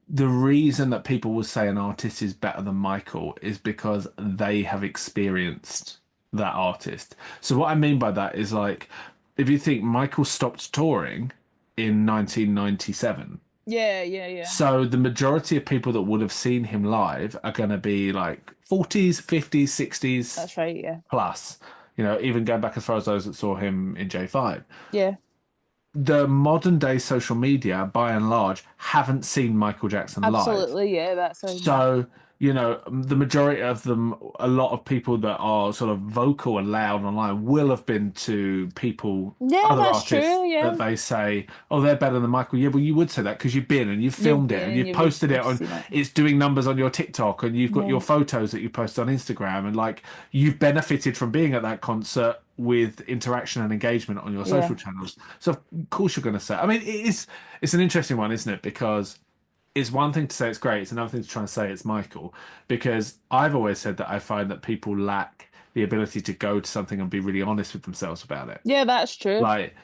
Speaker 1: the reason that people will say an artist is better than Michael is because they have experienced that artist? So what I mean by that is, like, if you think Michael stopped touring in 1997,
Speaker 2: Yeah, yeah, yeah.
Speaker 1: so the majority of people that would have seen him live are going to be like 40s, 50s, 60s
Speaker 2: That's right. Yeah,
Speaker 1: plus. Even going back as far as those that saw him in J5.
Speaker 2: yeah,
Speaker 1: The modern day social media, by and large, haven't seen Michael Jackson live.
Speaker 2: absolutely. Yeah, that's a
Speaker 1: So, the majority of them, a lot of people that are sort of vocal and loud online will have been to people,
Speaker 2: yeah,
Speaker 1: other
Speaker 2: that's
Speaker 1: artists
Speaker 2: true. Yeah,
Speaker 1: that they say, "Oh, they're better than Michael." Yeah, well, you would say that because you've been and you've
Speaker 2: you've
Speaker 1: filmed it
Speaker 2: been
Speaker 1: and
Speaker 2: and
Speaker 1: you've posted it
Speaker 2: you've
Speaker 1: on,
Speaker 2: seen it.
Speaker 1: it's doing numbers on your TikTok, and you've got
Speaker 2: Yeah,
Speaker 1: your photos that you post on Instagram, and like you've benefited from being at that concert with interaction and engagement on your
Speaker 2: yeah,
Speaker 1: social channels. So of course you're going to say, I mean, it's an interesting one, isn't it? Because it's one thing to say it's great, it's another thing to try and say it's Michael. Because I've always said that I find that people lack the ability to go to something and be really honest with themselves about it.
Speaker 2: Yeah, that's true.
Speaker 1: Like,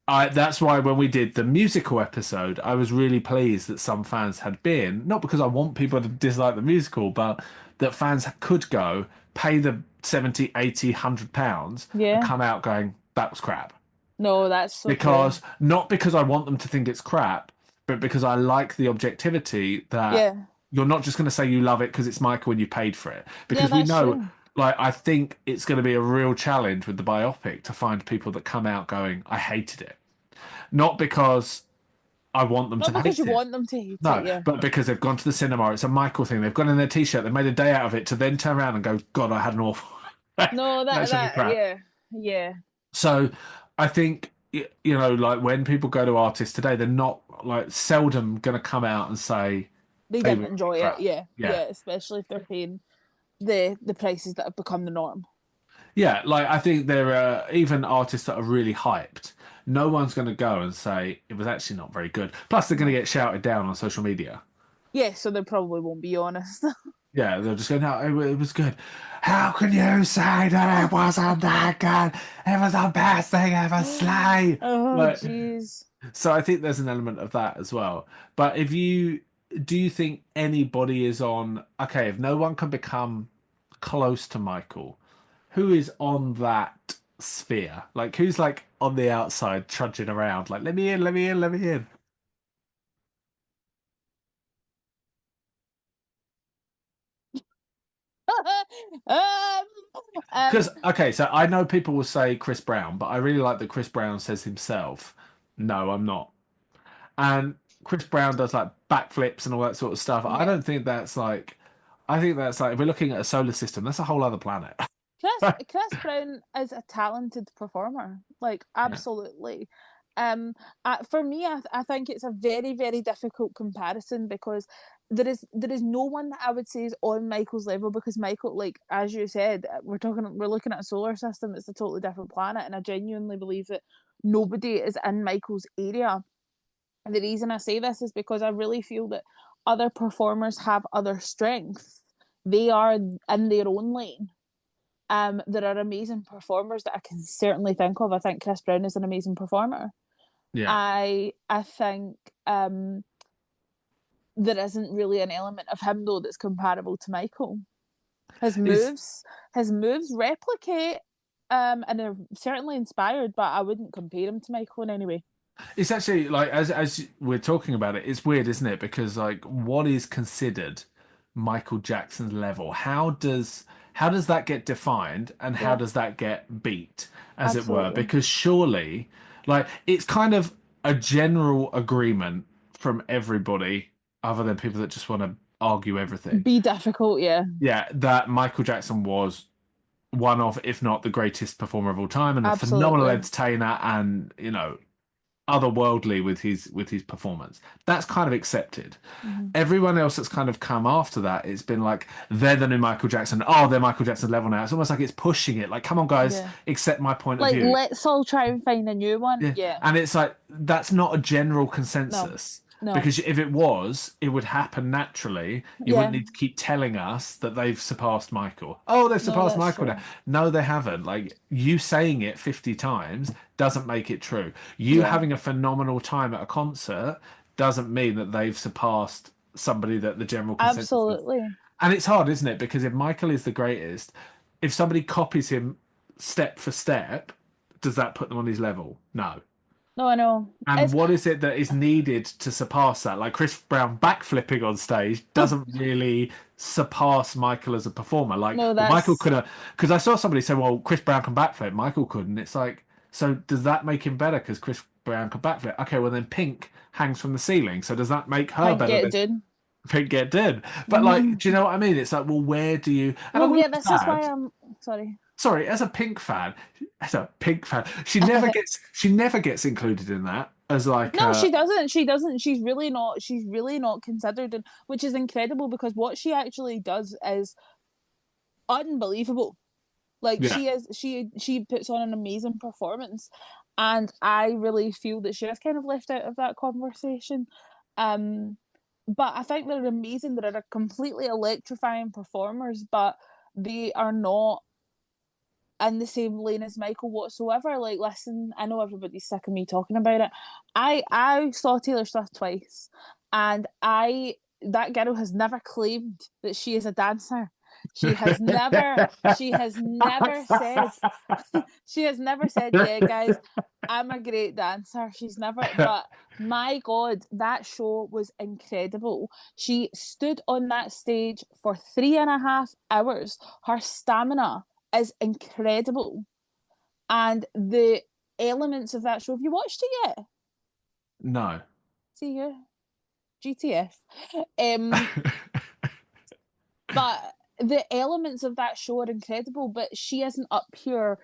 Speaker 1: that's why when we did the musical episode, I was really pleased that some fans had been, not because I want people to dislike the musical, but that fans could go, pay the 70, 80, £100 and
Speaker 2: Yeah.
Speaker 1: come out going, that was crap.
Speaker 2: No, that's so true.
Speaker 1: Because not because I want them to think it's crap, but because I like the objectivity that
Speaker 2: Yeah.
Speaker 1: you're not just going to say you love it because it's Michael and you paid for it.
Speaker 2: Yeah,
Speaker 1: Because we
Speaker 2: that's
Speaker 1: know,
Speaker 2: true.
Speaker 1: like, I think it's going to be a real challenge with the biopic to find people that come out going, I hated it. Not because I want them
Speaker 2: Not
Speaker 1: to
Speaker 2: because you
Speaker 1: hate it.
Speaker 2: want them to hate it,
Speaker 1: No,
Speaker 2: yeah.
Speaker 1: but because they've gone to the cinema, it's a Michael thing. They've gone in their t-shirt, they made a day out of it to then turn around and go, God, I had an awful.
Speaker 2: No,
Speaker 1: That should be crap.
Speaker 2: yeah, yeah.
Speaker 1: So I think like when people go to artists today, they're not like seldom going to come out and say
Speaker 2: They
Speaker 1: they
Speaker 2: didn't
Speaker 1: were
Speaker 2: enjoy it,
Speaker 1: crap.
Speaker 2: yeah,
Speaker 1: Yeah,
Speaker 2: yeah. Especially if they're paying the prices that have become the norm.
Speaker 1: yeah. Like I think there are even artists that are really hyped. No one's going to go and say it was actually not very good. Plus, they're going to
Speaker 2: No.
Speaker 1: get shouted down on social media.
Speaker 2: Yeah, so they probably won't be honest.
Speaker 1: Yeah, they'll just go, no, it was good. How can you say that it wasn't that good? It was the best thing ever, Slay.
Speaker 2: Oh,
Speaker 1: Like,
Speaker 2: jeez.
Speaker 1: so I think there's an element of that as well. But do you think anybody is on, okay, if no one can become close to Michael, who is on that sphere? Like, who's like on the outside trudging around, like, let me in, let me in, let me in?
Speaker 2: um,
Speaker 1: Because,
Speaker 2: um,
Speaker 1: okay, so I know people will say Chris Brown, but I really like that Chris Brown says himself, no, I'm not. And Chris Brown does like backflips and all that sort of stuff. I
Speaker 2: yeah.
Speaker 1: don't think that's like, I think that's like, if we're looking at a solar system, that's a whole other planet.
Speaker 2: Chris Brown is a talented performer, like
Speaker 1: Yeah.
Speaker 2: absolutely. For me, I think it's a very, very difficult comparison because there is no one that I would say is on Michael's level because Michael, like as you said, we're looking at a solar system. It's a totally different planet, and I genuinely believe that nobody is in Michael's area. And the reason I say this is because I really feel that other performers have other strengths. They are in their own lane. There are amazing performers that I can certainly think of. I think Chris Brown is an amazing performer.
Speaker 1: Yeah.
Speaker 2: I think there isn't really an element of him though that's comparable to Michael. His
Speaker 1: It's
Speaker 2: moves, his moves replicate, and they're certainly inspired, but I wouldn't compare him to Michael in any way.
Speaker 1: it's actually like as we're talking about it, it's weird, isn't it? Because like what is considered Michael Jackson's level? How does that get defined and how
Speaker 2: Yeah,
Speaker 1: does that get beat, as it were?
Speaker 2: absolutely.
Speaker 1: Because surely like it's kind of a general agreement from everybody other than people that just want to argue everything.
Speaker 2: Be difficult, yeah,
Speaker 1: Yeah, that Michael Jackson was one of, if not the greatest performer of all time and a phenomenal
Speaker 2: absolutely.
Speaker 1: entertainer and, otherworldly with his performance. That's kind of accepted.
Speaker 2: Mm-hmm.
Speaker 1: Everyone else that's kind of come after that, it's been like they're the new Michael Jackson. Oh, they're Michael Jackson's level now. It's almost like it's pushing it. Like, come on, guys,
Speaker 2: Yeah,
Speaker 1: accept my point of
Speaker 2: like
Speaker 1: view.
Speaker 2: let's all try and find a new one.
Speaker 1: Yeah,
Speaker 2: Yeah,
Speaker 1: and it's like that's not a general
Speaker 2: no,
Speaker 1: consensus
Speaker 2: no,
Speaker 1: because if it was, it would happen naturally. You wouldn't
Speaker 2: yeah,
Speaker 1: need to keep telling us that they've surpassed Michael. Oh, they've
Speaker 2: no,
Speaker 1: surpassed
Speaker 2: that's
Speaker 1: Michael now.
Speaker 2: true.
Speaker 1: No, they haven't. Like you saying it 50 times doesn't make it true. You
Speaker 2: Yeah,
Speaker 1: having a phenomenal time at a concert doesn't mean that they've surpassed somebody that the general consensus is.
Speaker 2: absolutely.
Speaker 1: And it's hard, isn't it? Because if Michael is the greatest, if somebody copies him step for step, does that put them on his level? No.
Speaker 2: No, I know.
Speaker 1: And what is it that is needed to surpass that? Like Chris Brown backflipping on stage doesn't really surpass Michael as a performer. Like,
Speaker 2: No,
Speaker 1: well, Michael
Speaker 2: that's
Speaker 1: could have, because I saw somebody say, well, Chris Brown can backflip, Michael couldn't. It's like, so does that make him better because Chris Brown can backflip? Okay, well, then Pink hangs from the ceiling. So does that make her
Speaker 2: Pink
Speaker 1: better
Speaker 2: Get
Speaker 1: than
Speaker 2: Dude.
Speaker 1: Pink get did? But like,
Speaker 2: Mm-hmm.
Speaker 1: do you know what I mean? It's like, well, where do you, and I
Speaker 2: Well,
Speaker 1: will
Speaker 2: yeah,
Speaker 1: be
Speaker 2: this is why
Speaker 1: sad.
Speaker 2: I'm sorry.
Speaker 1: Sorry, as a Pink fan, she never gets included in that as like
Speaker 2: No, she doesn't. She doesn't. She's really not. She's really not considered, and which is incredible because what she actually does is unbelievable. Like
Speaker 1: yeah.
Speaker 2: she puts on an amazing performance, and I really feel that she is kind of left out of that conversation. Um, but I think they're amazing. They're completely electrifying performers, but they are not. in the same lane as Michael whatsoever. Like, listen, I know everybody's sick of me talking about it. I saw Taylor Swift twice, and I that girl has never claimed that she is a dancer. She has never said she has never said, yeah, guys, I'm a great dancer. She's never, but my God, that show was incredible. She stood on that stage for 3.5 hours. Her stamina is incredible. And the elements of that show, have you watched it yet?
Speaker 1: No.
Speaker 2: See you, GTF. Um, but the elements of that show are incredible, but she isn't up here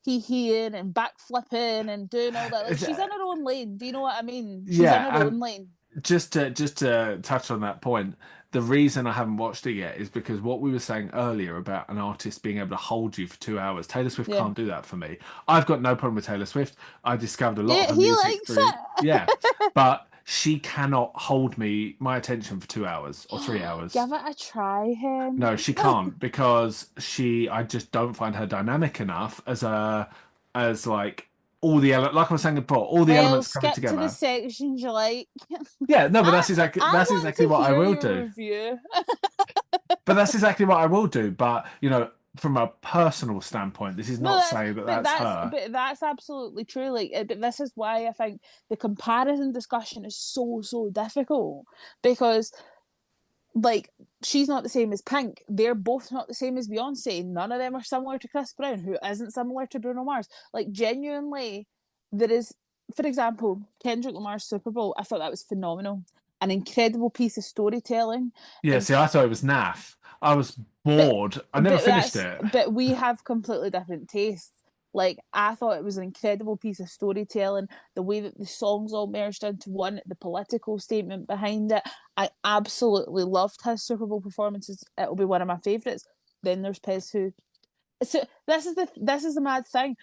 Speaker 2: hee-heeing and backflipping and doing all that. Like, she's in her own lane. Do you know what I mean? She's in
Speaker 1: Yeah,
Speaker 2: her
Speaker 1: and
Speaker 2: own lane.
Speaker 1: just to touch on that point, the reason I haven't watched it yet is because what we were saying earlier about an artist being able to hold you for 2 hours, Taylor Swift
Speaker 2: Yeah.
Speaker 1: can't do that for me. I've got no problem with Taylor Swift. I discovered a lot of
Speaker 2: Yeah,
Speaker 1: her
Speaker 2: he
Speaker 1: music
Speaker 2: likes
Speaker 1: through, yeah,
Speaker 2: it.
Speaker 1: but she cannot hold my attention for 2 hours or 3 hours.
Speaker 2: Give it a try, him.
Speaker 1: No, she can't because I just don't find her dynamic enough as like all the like I was saying before, all the
Speaker 2: Well,
Speaker 1: elements coming
Speaker 2: skip to the
Speaker 1: together.
Speaker 2: sections you like.
Speaker 1: Yeah, no, but
Speaker 2: I I
Speaker 1: that's
Speaker 2: want
Speaker 1: exactly
Speaker 2: to
Speaker 1: what I
Speaker 2: hear
Speaker 1: will
Speaker 2: your
Speaker 1: do.
Speaker 2: review.
Speaker 1: But that's exactly what I will do. But from a personal standpoint, this is
Speaker 2: No,
Speaker 1: not saying that that's her.
Speaker 2: but that's absolutely true. Like, but this is why I think the comparison discussion is so difficult, because like, she's not the same as Pink. They're both not the same as Beyonce. None of them are similar to Chris Brown, who isn't similar to Bruno Mars. Like, genuinely, there is, for example, Kendrick Lamar's Super Bowl. I thought that was phenomenal. An incredible piece of storytelling.
Speaker 1: Yeah,
Speaker 2: And
Speaker 1: see, I thought it was naff. I was
Speaker 2: but
Speaker 1: bored. I never finished it.
Speaker 2: but we have completely different tastes. Like, I thought it was an incredible piece of storytelling, the way that the songs all merged into one, the political statement behind it. I absolutely loved his Super Bowl performances. It'll be one of my favourites. Then there's Pez, who, so this is the mad thing.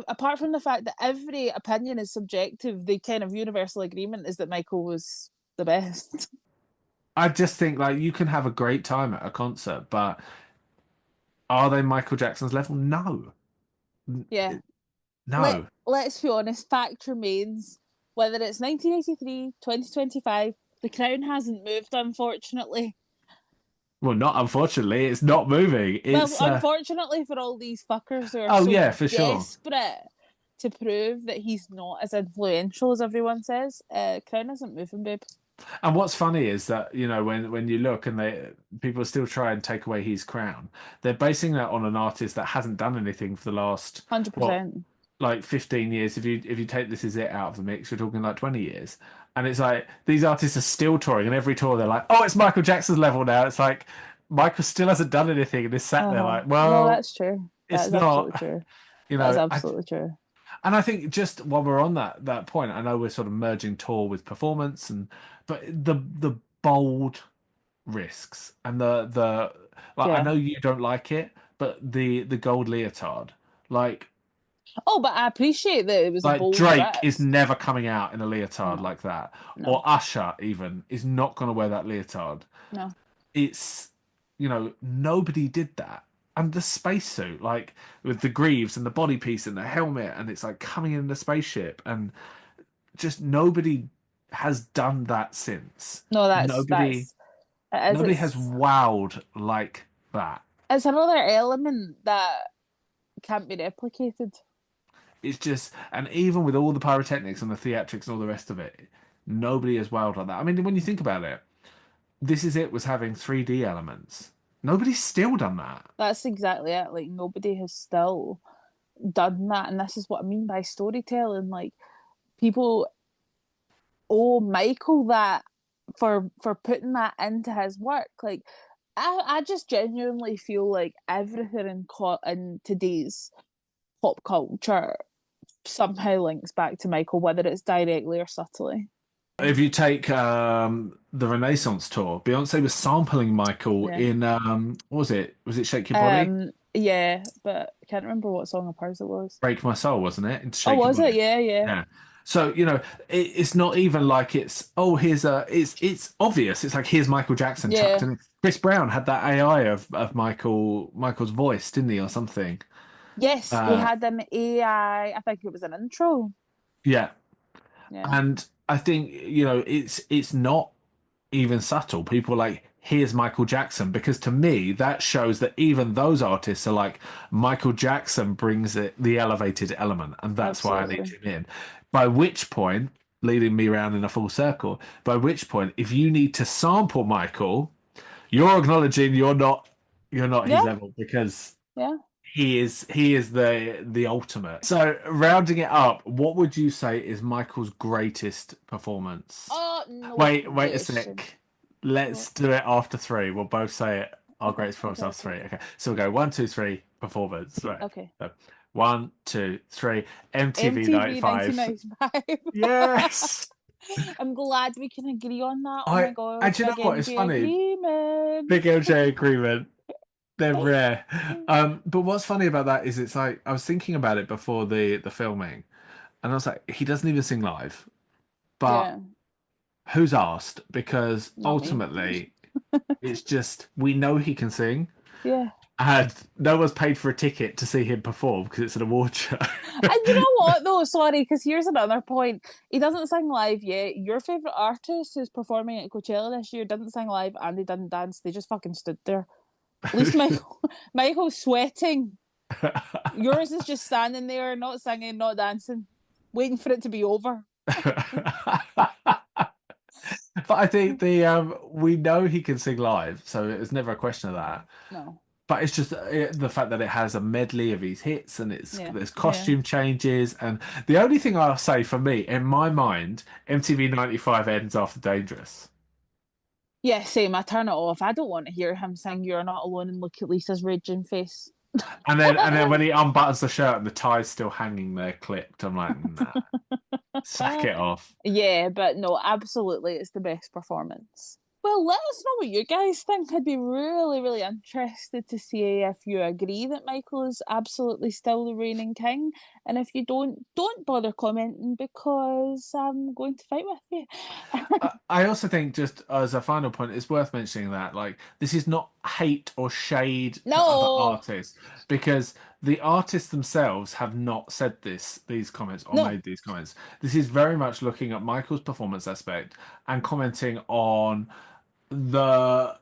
Speaker 2: Apart from the fact that every opinion is subjective, the kind of universal agreement is that Michael was the best.
Speaker 1: I just think like you can have a great time at a concert, but are they Michael Jackson's level? No.
Speaker 2: Yeah.
Speaker 1: No.
Speaker 2: Let's be honest, fact remains, whether it's 1983, 2025, the crown hasn't moved, unfortunately.
Speaker 1: Well, not unfortunately, it's not moving.
Speaker 2: Well,
Speaker 1: It's
Speaker 2: unfortunately for all these fuckers who are
Speaker 1: oh
Speaker 2: so
Speaker 1: yeah, for sure.
Speaker 2: desperate to prove that he's not as influential as everyone says, crown isn't moving, babe.
Speaker 1: And what's funny is that, when you look and people still try and take away his crown, they're basing that on an artist that hasn't done anything for the last, what,
Speaker 2: 100%.
Speaker 1: like 15 years. If you take This Is It out of the mix, you're talking like 20 years. And it's like these artists are still touring, and every tour they're like, "Oh, it's Michael Jackson's level now." It's like Michael still hasn't done anything, and is sat there
Speaker 2: Uh-huh.
Speaker 1: like,
Speaker 2: No,
Speaker 1: "Well,
Speaker 2: that's true. That
Speaker 1: it's
Speaker 2: is absolutely
Speaker 1: not."
Speaker 2: true.
Speaker 1: You
Speaker 2: That is
Speaker 1: know,
Speaker 2: absolutely true.
Speaker 1: and I think just while we're on that point, I know we're sort of merging tour with performance, but the bold risks and the like, I
Speaker 2: Yeah.
Speaker 1: know you don't like it, but the gold leotard, like
Speaker 2: Oh, but I appreciate that it was a
Speaker 1: like
Speaker 2: bold
Speaker 1: Drake is
Speaker 2: risk.
Speaker 1: never coming out in a leotard
Speaker 2: No,
Speaker 1: like that, or
Speaker 2: no,
Speaker 1: Usher even is not going to wear that leotard.
Speaker 2: no.
Speaker 1: It's nobody did that. And the spacesuit, like with the greaves and the body piece and the helmet, and it's like coming in the spaceship, and just nobody has done that since.
Speaker 2: No,
Speaker 1: Nobody,
Speaker 2: it is,
Speaker 1: nobody has wowed like that.
Speaker 2: it's another element that can't be replicated.
Speaker 1: It's just, and even with all the pyrotechnics and the theatrics and all the rest of it, nobody has wowed like that. I mean, when you think about it, This Is It was having 3D elements. Nobody's still done that.
Speaker 2: That's exactly it. Like, nobody has still done that, and this is what I mean by storytelling. Like, people owe Michael that for putting that into his work. Like, I just genuinely feel like everything in today's pop culture somehow links back to Michael, whether it's directly or subtly.
Speaker 1: If you take the Renaissance tour, Beyonce was sampling Michael
Speaker 2: Yeah.
Speaker 1: in what was it? Was it Shake Your Body?
Speaker 2: Yeah, but I can't remember what song of hers it was.
Speaker 1: Break My Soul, wasn't it? In
Speaker 2: Oh,
Speaker 1: Shake Your
Speaker 2: was it?
Speaker 1: Body.
Speaker 2: Yeah, yeah.
Speaker 1: Yeah. So, it's not even like it's, oh, here's it's obvious. It's like, here's Michael Jackson chucked
Speaker 2: Yeah.
Speaker 1: in. Chris Brown had that AI of Michael's voice, didn't he, or something?
Speaker 2: Yes, he
Speaker 1: Uh,
Speaker 2: had an AI. I think it was an intro.
Speaker 1: yeah.
Speaker 2: Yeah.
Speaker 1: And I think, it's not even subtle. People are like, here's Michael Jackson, because to me, that shows that even those artists are like, Michael Jackson brings it the elevated element, and that's why I need
Speaker 2: Absolutely.
Speaker 1: him in. By which point, leading me around in a full circle, by which point, if you need to sample Michael, you're acknowledging you're not his
Speaker 2: Yeah.
Speaker 1: level, because
Speaker 2: Yeah.
Speaker 1: he is the ultimate. So rounding it up, what would you say is Michael's greatest performance?
Speaker 2: Oh, no
Speaker 1: Wait a
Speaker 2: question.
Speaker 1: sec. Let's do it after three. We'll both say it. Our
Speaker 2: Okay.
Speaker 1: greatest performance
Speaker 2: Okay.
Speaker 1: after
Speaker 2: Okay.
Speaker 1: three.
Speaker 2: Okay.
Speaker 1: Okay. So we'll go one, two, three, performance. Right.
Speaker 2: Okay.
Speaker 1: So, one, two, three. MTV
Speaker 2: MTV
Speaker 1: 95.
Speaker 2: 1995.
Speaker 1: Yes.
Speaker 2: I'm glad we can agree on that. Oh my
Speaker 1: I
Speaker 2: God,
Speaker 1: and you know
Speaker 2: big
Speaker 1: what? It's
Speaker 2: MG
Speaker 1: funny.
Speaker 2: agreement.
Speaker 1: Big OJ agreement. They're rare. But what's funny about that is it's like I was thinking about it before the filming, and I was like, he doesn't even sing live. But
Speaker 2: Yeah,
Speaker 1: who's asked? Because
Speaker 2: not me.
Speaker 1: ultimately, it's just we know he can sing,
Speaker 2: Yeah.
Speaker 1: and no one's paid for a ticket to see him perform because it's an award show.
Speaker 2: And you know what though? Sorry, because here's another point. He doesn't sing live yet. Your favorite artist who's performing at Coachella this year didn't sing live and they didn't dance. They just fucking stood there. At least Michael's sweating. Yours is just standing there, not singing, not dancing, waiting for it to be over.
Speaker 1: But I think the we know he can sing live, so it's never a question of that.
Speaker 2: No.
Speaker 1: But it's just the fact that it has a medley of his hits, and
Speaker 2: Yeah.
Speaker 1: there's
Speaker 2: Yeah.
Speaker 1: costume changes, and the only thing I'll say for me in my mind, MTV '95 ends after Dangerous,
Speaker 2: Yeah, same. I turn it off. I don't want to hear him sing You're Not Alone and look at Lisa's raging face.
Speaker 1: and then when he unbuttons the shirt and the tie's still hanging there clipped, I'm like, nah, sack it off.
Speaker 2: Yeah, but no, absolutely, it's the best performance. Well, let us know what you guys think. I'd be really, really interested to see if you agree that Michael is absolutely still the reigning king. And if you don't bother commenting because I'm going to fight with you.
Speaker 1: I also think, just as a final point, it's worth mentioning that like this is not hate or shade to other
Speaker 2: No,
Speaker 1: artists, because the artists themselves have not said these comments or
Speaker 2: no,
Speaker 1: made these comments. This is very much looking at Michael's performance aspect and commenting on the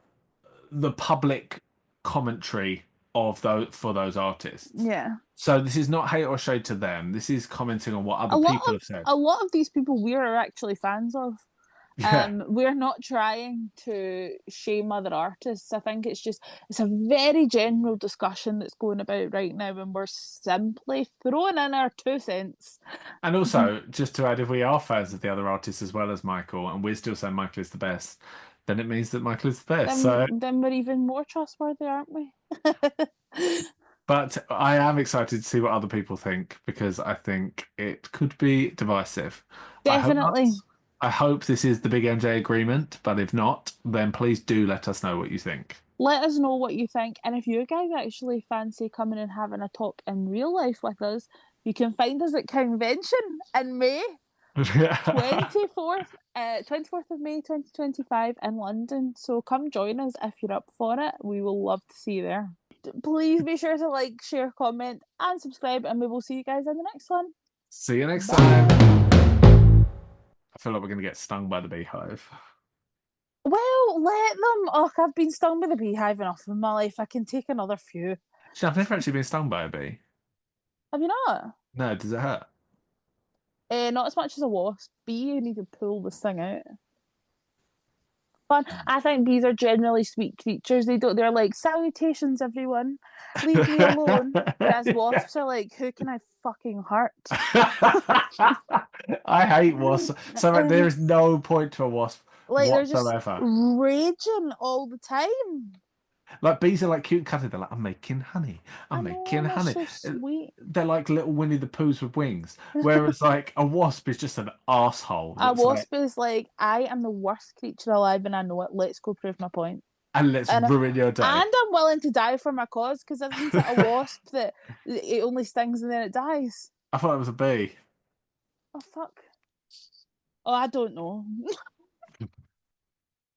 Speaker 1: the public commentary of those for those artists.
Speaker 2: yeah.
Speaker 1: So this is not hate or shade to them. This is commenting on what
Speaker 2: A
Speaker 1: other
Speaker 2: lot
Speaker 1: people
Speaker 2: of
Speaker 1: have said.
Speaker 2: a lot of these people we are actually fans of.
Speaker 1: Yeah.
Speaker 2: We're not trying to shame other artists. I think it's a very general discussion that's going about right now, and we're simply throwing in our 2 cents.
Speaker 1: And also, just to add, if we are fans of the other artists as well as Michael, and we're still saying Michael is the best, then it means that Michael is the best. So,
Speaker 2: Then we're even more trustworthy, aren't we?
Speaker 1: but I am excited to see what other people think, because I think it could be divisive. I hope not.
Speaker 2: Definitely.
Speaker 1: I hope this is the big MJ agreement, but if not, then please do let us know what you think.
Speaker 2: Let us know what you think, and if you guys actually fancy coming and having a talk in real life with us, you can find us at convention in May. 24th of May 2025 in London. So come join us if you're up for it. We will love to see you there. Please be sure to like, share, comment, and subscribe, and we will see you guys in the next one.
Speaker 1: See you next
Speaker 2: Bye.
Speaker 1: time. I feel like we're going to get stung by the beehive.
Speaker 2: Well, let them. Oh, I've been stung by the beehive enough in my life. I can take another few.
Speaker 1: Actually, I've never actually been stung by a bee.
Speaker 2: Have you not?
Speaker 1: No, does it hurt?
Speaker 2: Not as much as a wasp. Bee, you need to pull this thing out. Fun. I think bees are generally sweet creatures. They're like, salutations, everyone. Leave me alone. Whereas wasps are like, who can I fucking hurt?
Speaker 1: I hate wasps. So like, there is no point to a wasp
Speaker 2: Like they're just
Speaker 1: whatsoever.
Speaker 2: raging all the time.
Speaker 1: Like bees are like cute and cuddly. They're like, I'm making honey.
Speaker 2: I
Speaker 1: I'm
Speaker 2: know,
Speaker 1: making
Speaker 2: they're
Speaker 1: honey.
Speaker 2: so sweet.
Speaker 1: They're like little Winnie the Poohs with wings. Whereas like a wasp is just an asshole
Speaker 2: A
Speaker 1: that's like,
Speaker 2: wasp is like, I am the worst creature alive and I know it. Let's go prove my point.
Speaker 1: and let's
Speaker 2: And
Speaker 1: ruin your day.
Speaker 2: I'm willing to die for my cause because isn't it a wasp that it only stings and then it dies?
Speaker 1: I thought it was a bee.
Speaker 2: Oh fuck. Oh, I don't know.